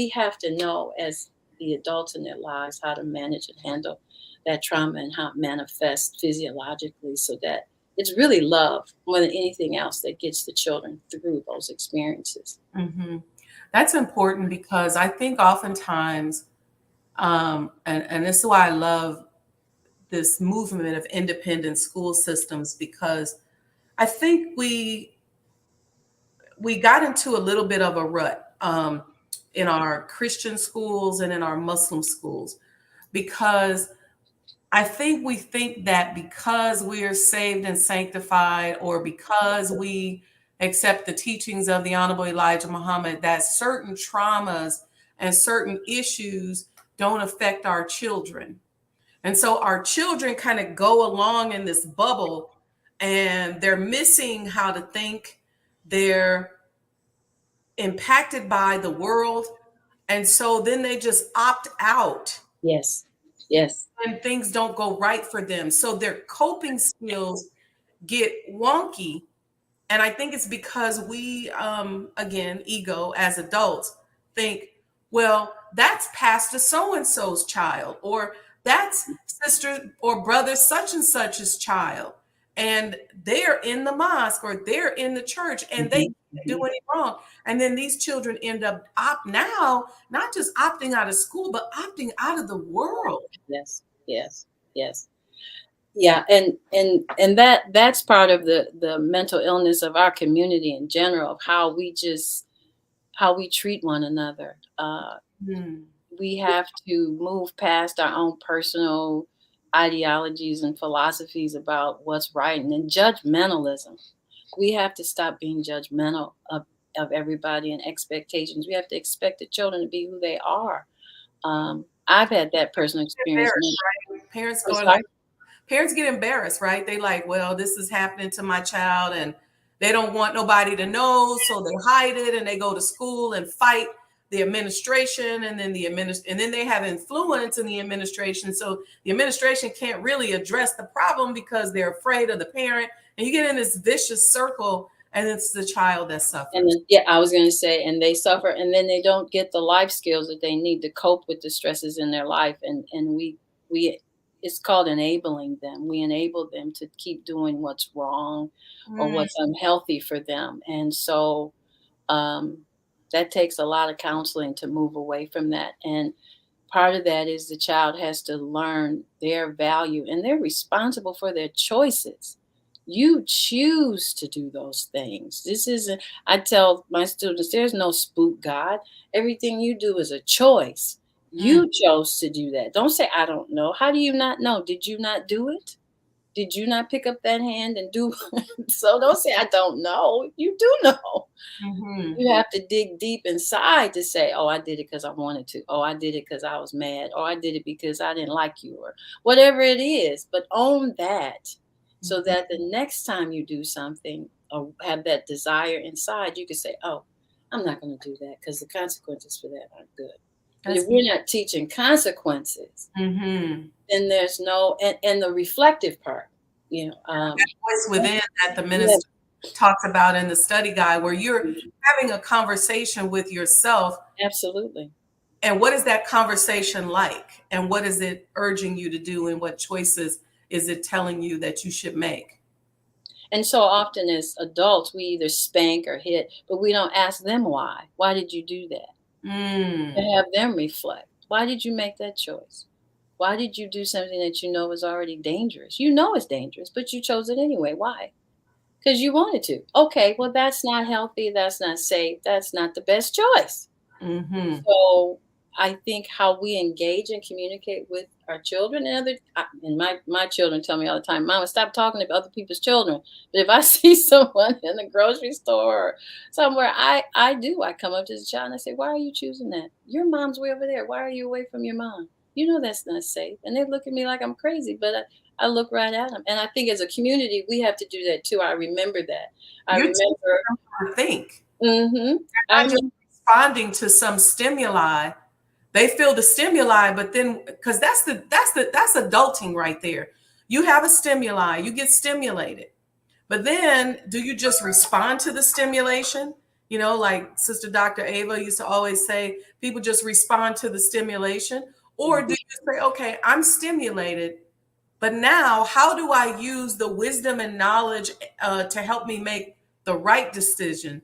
have to know as the adults in their lives how to manage and handle that trauma and how it manifests physiologically, so that it's really love more than anything else that gets the children through those experiences. Hmm. That's important because I think oftentimes, and this is why I love this movement of independent school systems, because I think we got into a little bit of a rut in our Christian schools and in our Muslim schools, because I think we think that because we are saved and sanctified, or because we accept the teachings of the Honorable Elijah Muhammad, that certain traumas and certain issues don't affect our children. And so our children kind of go along in this bubble, and they're missing how to think. They're impacted by the world. And so then they just opt out. Yes. Yes. And things don't go right for them. So their coping skills get wonky. And I think it's because we, again, ego as adults think, well, that's Pastor so-and-so's child, or that's sister or brother such and such's child. And they're in the mosque or they're in the church and they can't do any wrong. And then these children end up not just opting out of school, but opting out of the world. Yes. Yes. Yes. Yeah, and that's part of the mental illness of our community in general, of how we treat one another. We have to move past our own personal ideologies and philosophies about what's right, and then judgmentalism. We have to stop being judgmental of everybody and expectations. We have to expect the children to be who they are. I've had that personal experience. Right? Parents get embarrassed, right? They like, well, this is happening to my child, and they don't want nobody to know, so they hide it, and they go to school and fight the administration, and then and then they have influence in the administration. So the administration can't really address the problem because they're afraid of the parent, and you get in this vicious circle, and it's the child that suffers. And then, I was going to say, and they suffer, and then they don't get the life skills that they need to cope with the stresses in their life, and we it's called enabling them. We enable them to keep doing what's wrong or what's unhealthy for them. And so that takes a lot of counseling to move away from that. And part of that is the child has to learn their value, and they're responsible for their choices. You choose to do those things. This isn't, I tell my students, there's no spook God. Everything you do is a choice. You chose to do that. Don't say, I don't know. How do you not know? Did you not do it? Did you not pick up that hand and do? So don't say, I don't know. You do know. You have to dig deep inside to say, oh, I did it because I wanted to. Oh, I did it because I was mad. Or I did it because I didn't like you, or whatever it is. But own that, so that the next time you do something or have that desire inside, you can say, oh, I'm not going to do that because the consequences for that aren't good. But if we're not teaching consequences, then there's no, and the reflective part, that voice within that the minister talks about in the study guide, where you're having a conversation with yourself. Absolutely. And what is that conversation like? And what is it urging you to do? And what choices is it telling you that you should make? And so often as adults, we either spank or hit, but we don't ask them why. Why did you do that? To have them reflect. Why did you make that choice? Why did you do something that you know is already dangerous? You know it's dangerous, but you chose it anyway. Why? Because you wanted to. Okay, well, that's not healthy. That's not safe. That's not the best choice. So I think how we engage and communicate with our children and my children tell me all the time, Mama, stop talking to other people's children. But if I see someone in the grocery store or somewhere, I come up to the child and I say, why are you choosing that? Your mom's way over there. Why are you away from your mom? You know that's not safe. And they look at me like I'm crazy, but I look right at them. And I think as a community, we have to do that too. I remember that. I remember to think. I'm just responding to some stimuli. They feel the stimuli, but then, because that's adulting right there. You have a stimuli, you get stimulated, but then do you just respond to the stimulation? Like Sister Dr. Ava used to always say, people just respond to the stimulation, Or do you say, okay, I'm stimulated, but now how do I use the wisdom and knowledge to help me make the right decision,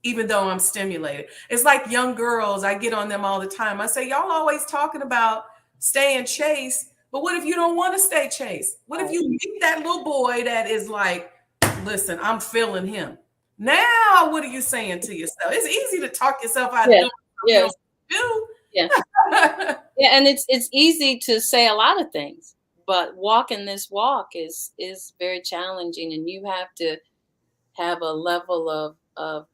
even though I'm stimulated? It's like young girls, I get on them all the time. I say, y'all always talking about staying chaste, but what if you don't want to stay chaste? What if you meet that little boy that is like, listen, I'm feeling him. Now, what are you saying to yourself? It's easy to talk yourself out of doing Yes. do. Yeah. Yeah, and it's easy to say a lot of things, but walking this walk is very challenging, and you have to have a level of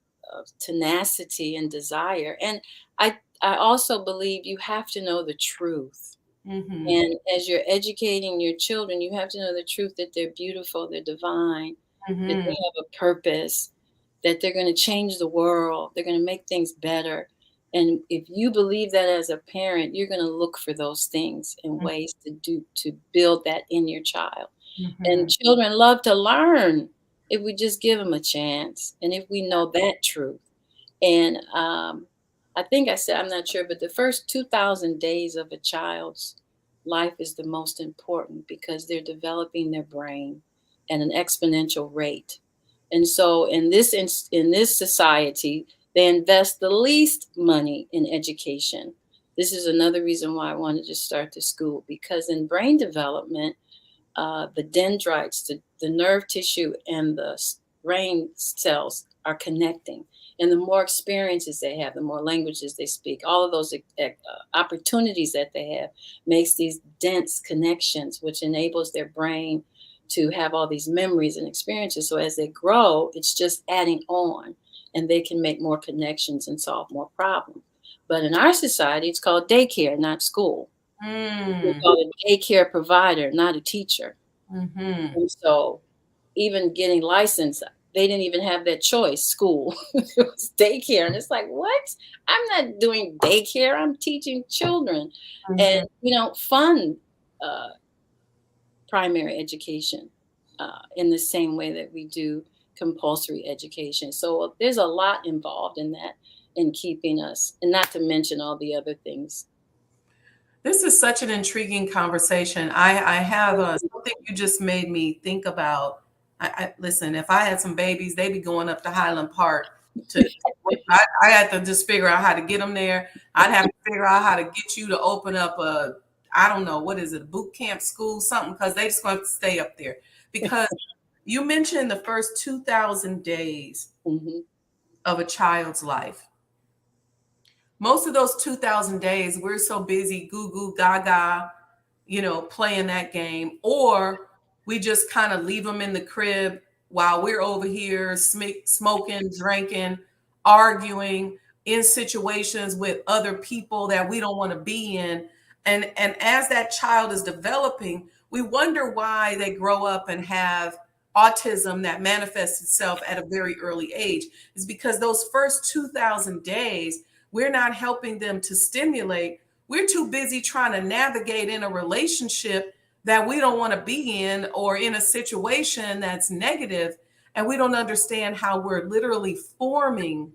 tenacity and desire. And I also believe you have to know the truth. Mm-hmm. And as you're educating your children, you have to know the truth that they're beautiful, they're divine, that they have a purpose, that they're going to change the world, they're going to make things better. And if you believe that as a parent, you're going to look for those things and ways to build that in your child. And children love to learn if we just give them a chance and if we know that truth. And I think I said, I'm not sure, but the first 2,000 days of a child's life is the most important because they're developing their brain at an exponential rate. And so in this society, they invest the least money in education. This is another reason why I wanted to start the school, because in brain development, the dendrites, the nerve tissue, and the brain cells are connecting. And the more experiences they have, the more languages they speak, all of those opportunities that they have makes these dense connections, which enables their brain to have all these memories and experiences. So as they grow, it's just adding on, and they can make more connections and solve more problems. But in our society, it's called daycare, not school. We call it a daycare provider, not a teacher. And so even getting licensed, they didn't even have that choice, school. It was daycare. And it's like, what? I'm not doing daycare. I'm teaching children. And we don't fund primary education in the same way that we do compulsory education. So there's a lot involved in that, in keeping us, and not to mention all the other things. This is such an intriguing conversation. I have something you just made me think about. Listen, if I had some babies, they'd be going up to Highland Park. I had to just figure out how to get them there. I'd have to figure out how to get you to open up I don't know, what is it, a boot camp school, something, because they just going to stay up there. Because you mentioned the first 2,000 days of a child's life. Most of those 2,000 days, we're so busy, goo goo gaga, playing that game, or we just kind of leave them in the crib while we're over here smoking, drinking, arguing in situations with other people that we don't want to be in. And as that child is developing, we wonder why they grow up and have autism that manifests itself at a very early age. It's because those first 2,000 days, we're not helping them to stimulate. We're too busy trying to navigate in a relationship that we don't want to be in, or in a situation that's negative. And we don't understand how we're literally reforming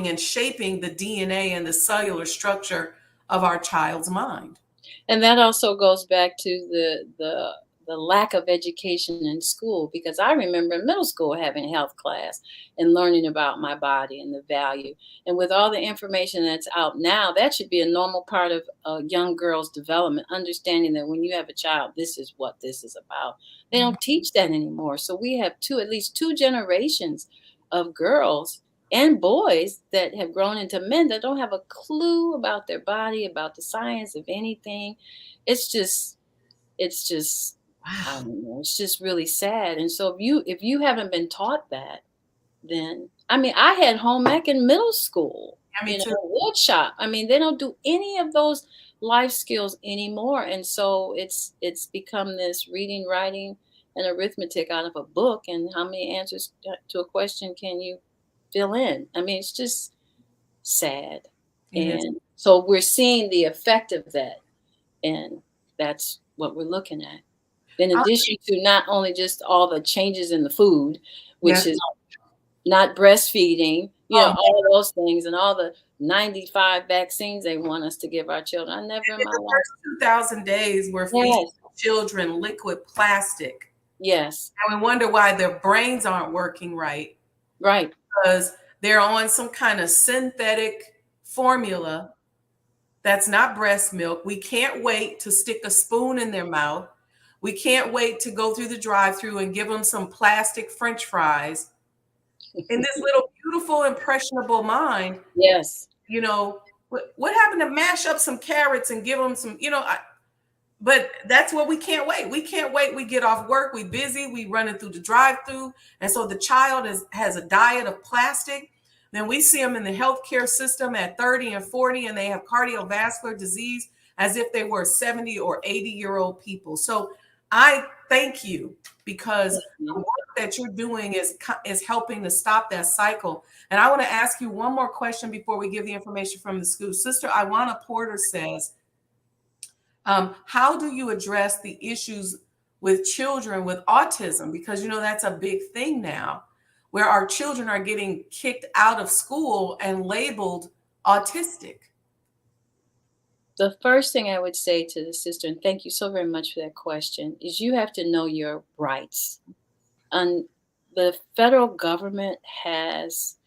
and shaping the DNA and the cellular structure of our child's mind. And that also goes back to the lack of education in school, because I remember in middle school having health class and learning about my body and the value. And with all the information that's out now, that should be a normal part of a young girl's development, understanding that when you have a child, this is what this is about. They don't teach that anymore. So we have at least two generations of girls and boys that have grown into men that don't have a clue about their body, about the science of anything. It's just I don't know, it's just really sad. And so if you haven't been taught that, then I had home ec in middle school. Wood shop. They don't do any of those life skills anymore. And so it's become this reading, writing, and arithmetic out of a book. And how many answers to a question can you fill in? It's just sad. And so we're seeing the effect of that. And that's what we're looking at. In addition to not only just all the changes in the food, which is not breastfeeding, all those things and all the 95 vaccines they want us to give our children. I never in my the life. first 2,000 days we're feeding children liquid plastic. Yes. And we wonder why their brains aren't working right. Right. Because they're on some kind of synthetic formula that's not breast milk. We can't wait to stick a spoon in their mouth. We can't wait to go through the drive-through and give them some plastic French fries. In this little beautiful, impressionable mind. Yes. What happened to mash up some carrots and give them some, but that's what we can't wait. We can't wait. We get off work. We busy. We running through the drive-through. And so the child has a diet of plastic. Then we see them in the healthcare system at 30 and 40, and they have cardiovascular disease as if they were 70 or 80-year-old people. So I thank you, because the work that you're doing is helping to stop that cycle. And I want to ask you one more question before we give the information from the school. Sister Iwana Porter says, how do you address the issues with children with autism? Because, that's a big thing now, where our children are getting kicked out of school and labeled autistic. The first thing I would say to the sister, and thank you so very much for that question, is you have to know your rights. And the federal government has,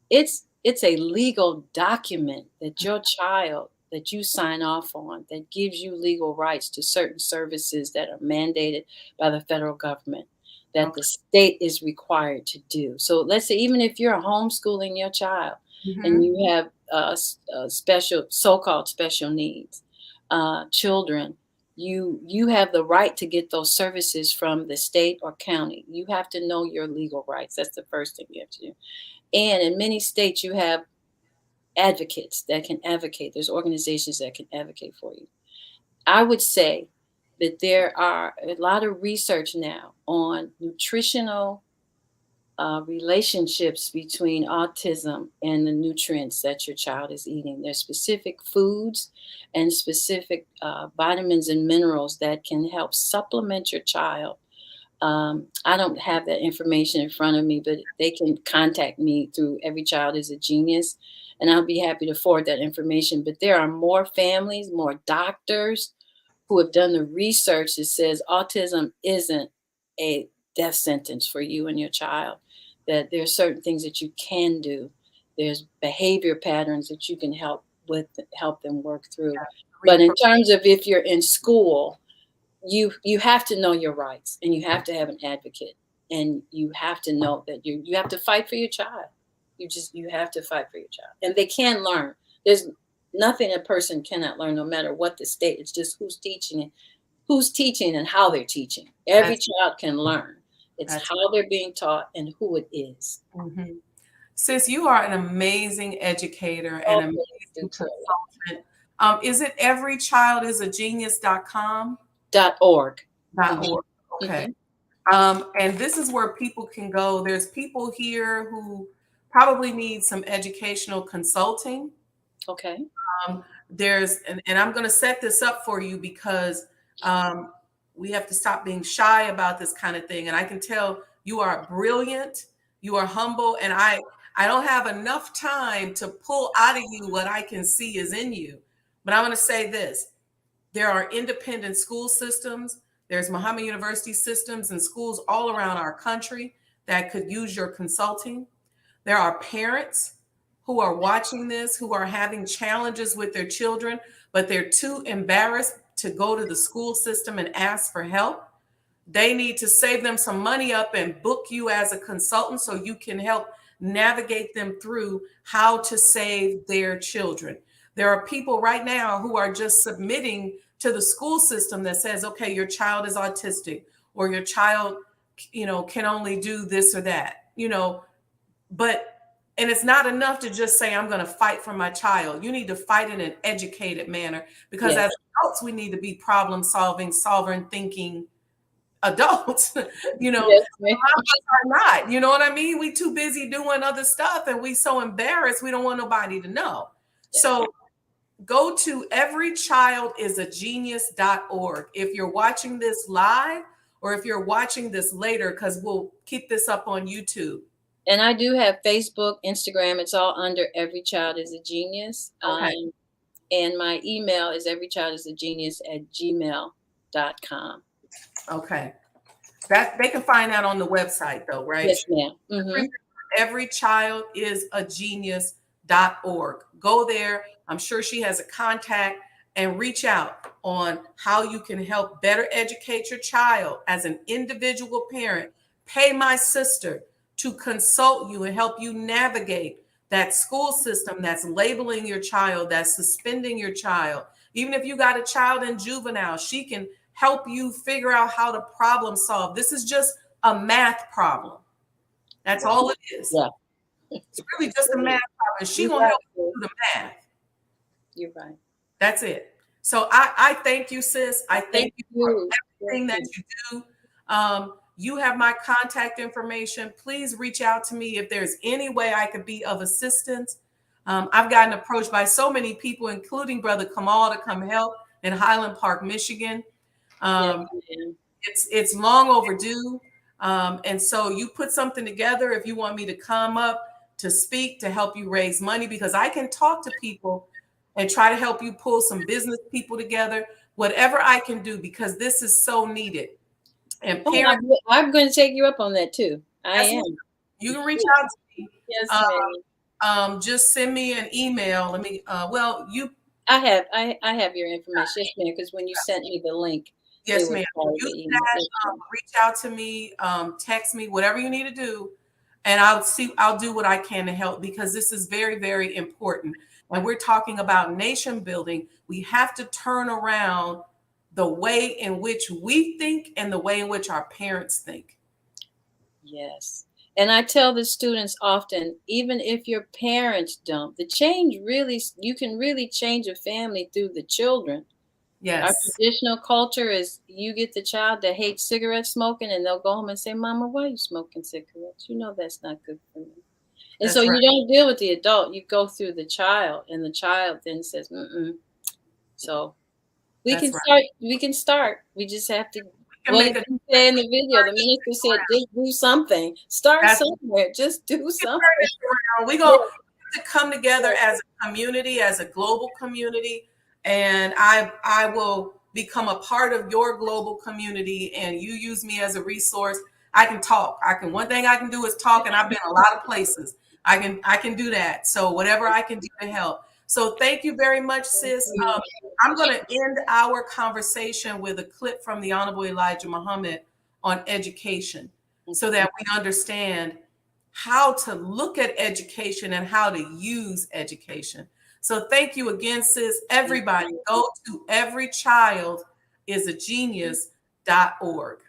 it's a legal document that your child, that you sign off on, that gives you legal rights to certain services that are mandated by the federal government, that the state is required to do. So let's say, even if you're homeschooling your child and you have special, so-called special needs children, you have the right to get those services from the state or county. You have to know your legal rights. That's the first thing you have to do. And in many states, you have advocates that can advocate. There's organizations that can advocate for you. I would say that there are a lot of research now on nutritional relationships between autism and the nutrients that your child is eating. There's specific foods and specific vitamins and minerals that can help supplement your child. I don't have that information in front of me, but they can contact me through Every Child is a Genius, and I'll be happy to forward that information. But there are more families, more doctors who have done the research that says autism isn't a death sentence for you and your child, that there are certain things that you can do. There's behavior patterns that you can help them work through. But in terms of if you're in school, you have to know your rights, and you have to have an advocate, and you have to know that you have to fight for your child. You have to fight for your child, and they can learn. There's nothing a person cannot learn, no matter what the state. It's just who's teaching and how they're teaching. Every child can learn. It's how they're being taught and who it is. Mm-hmm. Sis, you are an amazing educator and amazing consultant. Is it everychildisagenius.com? .org. Okay. And this is where people can go. There's people here who probably need some educational consulting. Okay. And I'm going to set this up for you, because we have to stop being shy about this kind of thing. And I can tell you are brilliant, you are humble, and I don't have enough time to pull out of you what I can see is in you. But I want to say this. There are independent school systems. There's Muhammad University systems and schools all around our country that could use your consulting. There are parents who are watching this, who are having challenges with their children, but they're too embarrassed to go to the school system and ask for help. They need to save them some money up and book you as a consultant so you can help navigate them through how to save their children. There are people right now who are just submitting to the school system that says, okay, your child is autistic, or your child, can only do this or that, and it's not enough to just say, I'm going to fight for my child. You need to fight in an educated manner, because as adults, we need to be problem solving, sovereign thinking adults. Yes, are not, you know what I mean? We too busy doing other stuff, and we so embarrassed. We don't want nobody to know. Yes. So go to everychildisagenius.org. If you're watching this live, or if you're watching this later, because we'll keep this up on YouTube. And I do have Facebook, Instagram. It's all under Every Child is a Genius. Okay. And my email is everychildisagenius@gmail.com. Okay. That they can find that on the website though, right? Yes, ma'am. Mm-hmm. Everychildisagenius.org. Go there. I'm sure she has a contact, and reach out on how you can help better educate your child as an individual parent. Pay my sister to consult you and help you navigate that school system that's labeling your child, that's suspending your child. Even if you got a child in juvenile, she can help you figure out how to problem solve. This is just a math problem. That's all it is. Yeah. It's really just a math problem. She gonna help you do the math. You're right. That's it. So I thank you, sis. I thank you for everything that you do. You have my contact information. Please reach out to me if there's any way I could be of assistance. I've gotten approached by so many people, including Brother Kamal, to come help in Highland Park, Michigan. It's long overdue. And so you put something together if you want me to come up to speak, to help you raise money, because I can talk to people and try to help you pull some business people together, whatever I can do, because this is so needed. And parents, I'm going to take you up on that too. I am. You can reach out to me. Yes, just send me an email. Let me. I have your information, yes, ma'am. Because when you sent me the link, yes, ma'am. Reach out to me. Text me. Whatever you need to do, and I'll do what I can to help, because this is very, very important. And we're talking about nation building. We have to turn around the way in which we think and the way in which our parents think. Yes. And I tell the students often, even if your parents don't, you can really change a family through the children. Yes. Our traditional culture is you get the child that hates cigarette smoking, and they'll go home and say, Mama, why are you smoking cigarettes? You know that's not good for me. And so you don't deal with the adult. You go through the child, and the child then says, So we can start. We just have to. What did you say in the video? The minister said, just do something. Start somewhere. Just do something. We're going to come together as a community, as a global community. And I will become a part of your global community, and you use me as a resource. I can talk. One thing I can do is talk, and I've been a lot of places. I can do that. So whatever I can do to help. So thank you very much, sis. I'm going to end our conversation with a clip from the Honorable Elijah Muhammad on education, so that we understand how to look at education and how to use education. So thank you again, sis. Everybody, go to everychildisagenius.org.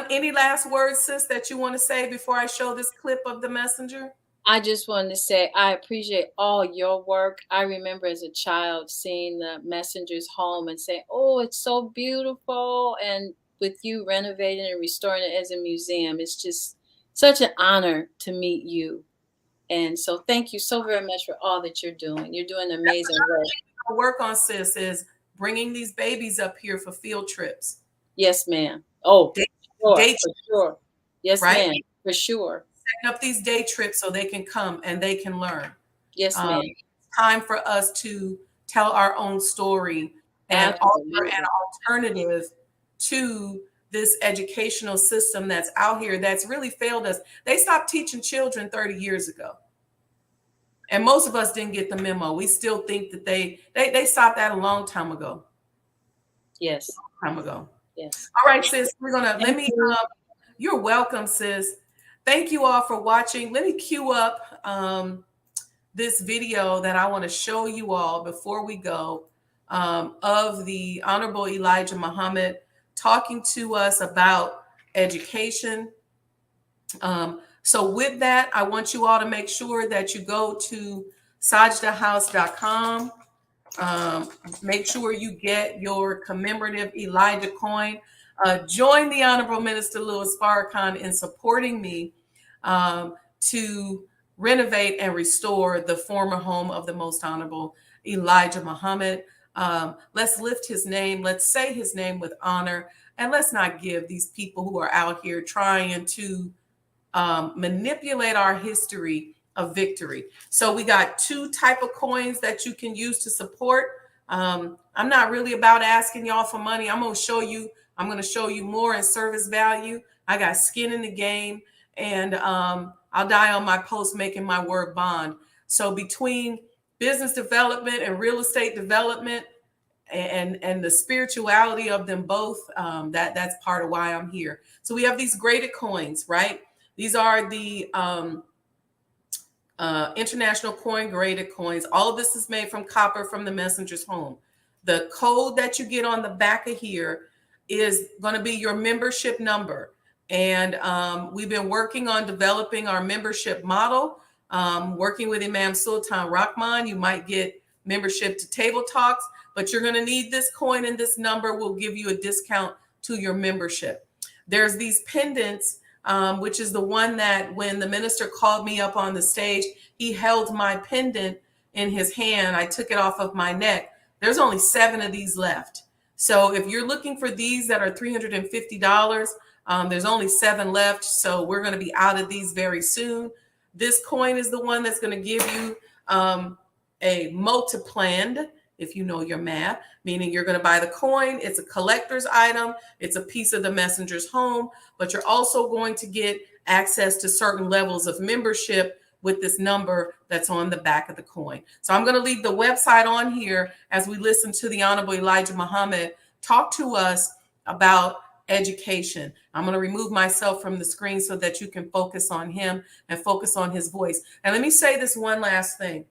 Any last words, sis, that you want to say before I show this clip of the messenger? I just wanted to say I appreciate all your work. I remember as a child seeing the messenger's home and saying, oh, it's so beautiful. And with you renovating and restoring it as a museum, it's just such an honor to meet you. And so thank you so very much for all that you're doing. You're doing amazing work. I work on, sis, is bringing these babies up here for field trips. Yes, ma'am. Oh, for sure. Yes, ma'am. For sure. Setting up these day trips so they can come and they can learn. Yes, ma'am. It's time for us to tell our own story and offer an alternative to this educational system that's out here that's really failed us. They stopped teaching children 30 years ago. And most of us didn't get the memo. We still think that they stopped that a long time ago. Yes. A long time ago. Yes. All right, sis, you're welcome, sis. Thank you all for watching. Let me cue up this video that I want to show you all before we go of the Honorable Elijah Muhammad talking to us about education. So with that, I want you all to make sure that you go to sajdahhouse.com. Make sure you get your commemorative Elijah coin. Join the Honorable Minister Louis Farrakhan in supporting me to renovate and restore the former home of the Most Honorable Elijah Muhammad. Let's lift his name. Let's say his name with honor. And let's not give these people who are out here trying to manipulate our history of victory. So we got 2 type of coins that you can use to support. I'm not really about asking y'all for money. I'm going to show you more in service value. I got skin in the game, and I'll die on my post making my word bond. So between business development and real estate development and the spirituality of them both, that's part of why I'm here. So we have these graded coins, right? These are the international coin graded coins. All of this is made from copper from the messenger's home. The code that you get on the back of here is going to be your membership number. And we've been working on developing our membership model, working with Imam Sultan Rahman. You might get membership to Table Talks, but you're going to need this coin, and this number will give you a discount to your membership. There's these pendants, which is the one that when the minister called me up on the stage, he held my pendant in his hand. I took it off of my neck. There's only 7 of these left. So if you're looking for these that are $350, there's only 7 left. So we're going to be out of these very soon. This coin is the one that's going to give you a multipland, if you know your math, meaning you're going to buy the coin. It's a collector's item. It's a piece of the messenger's home, but you're also going to get access to certain levels of membership with this number that's on the back of the coin. So I'm going to leave the website on here as we listen to the Honorable Elijah Muhammad talk to us about education. I'm going to remove myself from the screen so that you can focus on him and focus on his voice. And let me say this one last thing.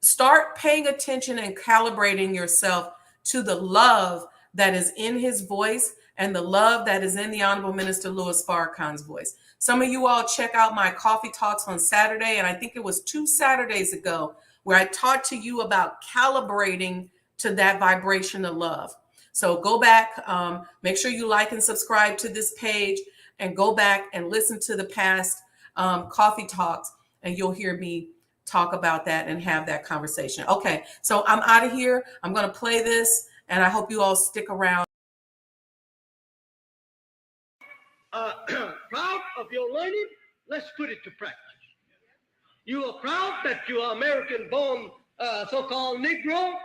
Start paying attention and calibrating yourself to the love that is in his voice and the love that is in the Honorable Minister Louis Farrakhan's voice. Some of you all check out my coffee talks on Saturday, and I think it was 2 Saturdays ago where I talked to you about calibrating to that vibration of love. So go back, make sure you like and subscribe to this page, and go back and listen to the past coffee talks, and you'll hear me talk about that and have that conversation. Okay, so I'm out of here. I'm going to play this, and I hope you all stick around. Proud of your learning? Let's put it to practice. You are proud that you are American-born so-called Negro,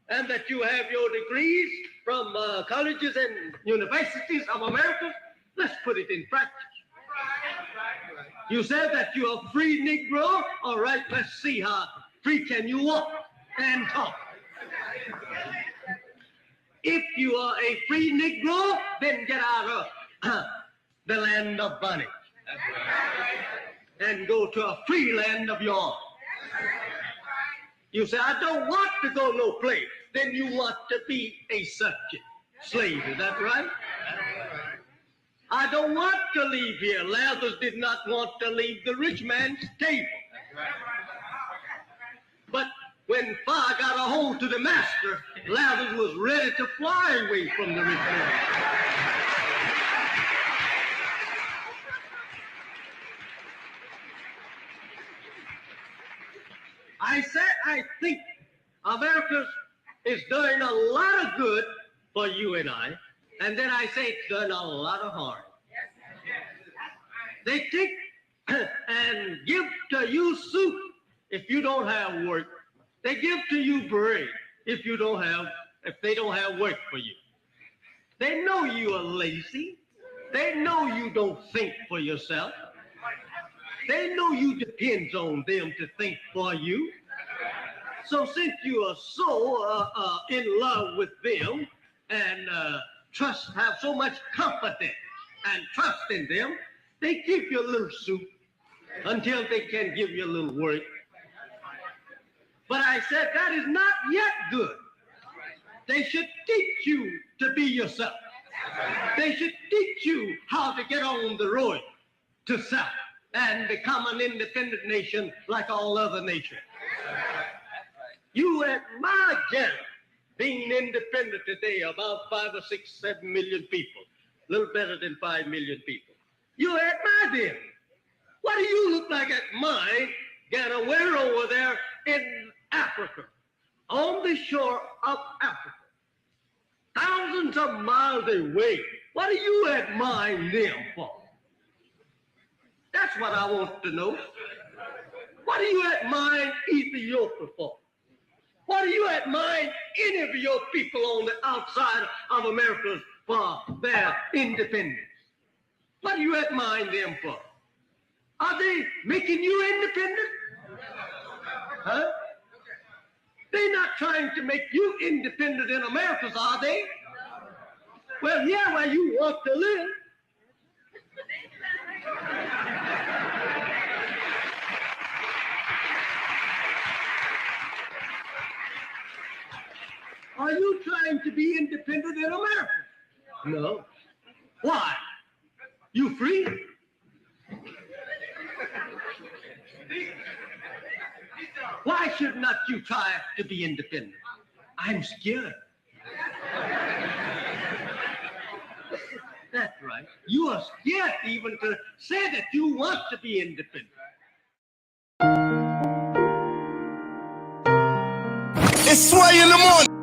and that you have your degrees from colleges and universities of America? Let's put it in practice. You said that you are free Negro. All right, let's see how free can you walk and talk. If you are a free Negro, then get out of the land of bondage and go to a free land of your own. You say, I don't want to go no place. Then you want to be a subject, slave. Is that right? I don't want to leave here. Lazarus did not want to leave the rich man's table. But when fire got a hold to the master, Lazarus was ready to fly away from the rich man. I said, I think America is doing a lot of good for you and I. And then I say it's done a lot of harm. They take and give to you soup if you don't have work. They give to you bread if they don't have work for you. They know you are lazy. They know you don't think for yourself. They know you depends on them to think for you. So since you are so in love with them and have so much confidence and trust in them, they give you a little soup until they can give you a little work. But I said that is not yet good. They should teach you to be yourself. They should teach you how to get on the road to self and become an independent nation like all other nations. You admire Ghana being independent today, about 5 or 6, 7 million people, a little better than 5 million people. You admire them. What do you look like at mine, Ghana? We're over there in Africa, on the shore of Africa, thousands of miles away. What do you admire them for? That's what I want to know. What do you admire Ethiopia for? What do you admire any of your people on the outside of America for their independence? What do you admire them for? Are they making you independent? Huh? They're not trying to make you independent in America, are they? Well, yeah, where you want to live. Are you trying to be independent in America? No. Why? You free? Why should not you try to be independent? I'm scared. That's right. You are scared even to say that you want to be independent. It's Sway in the morning.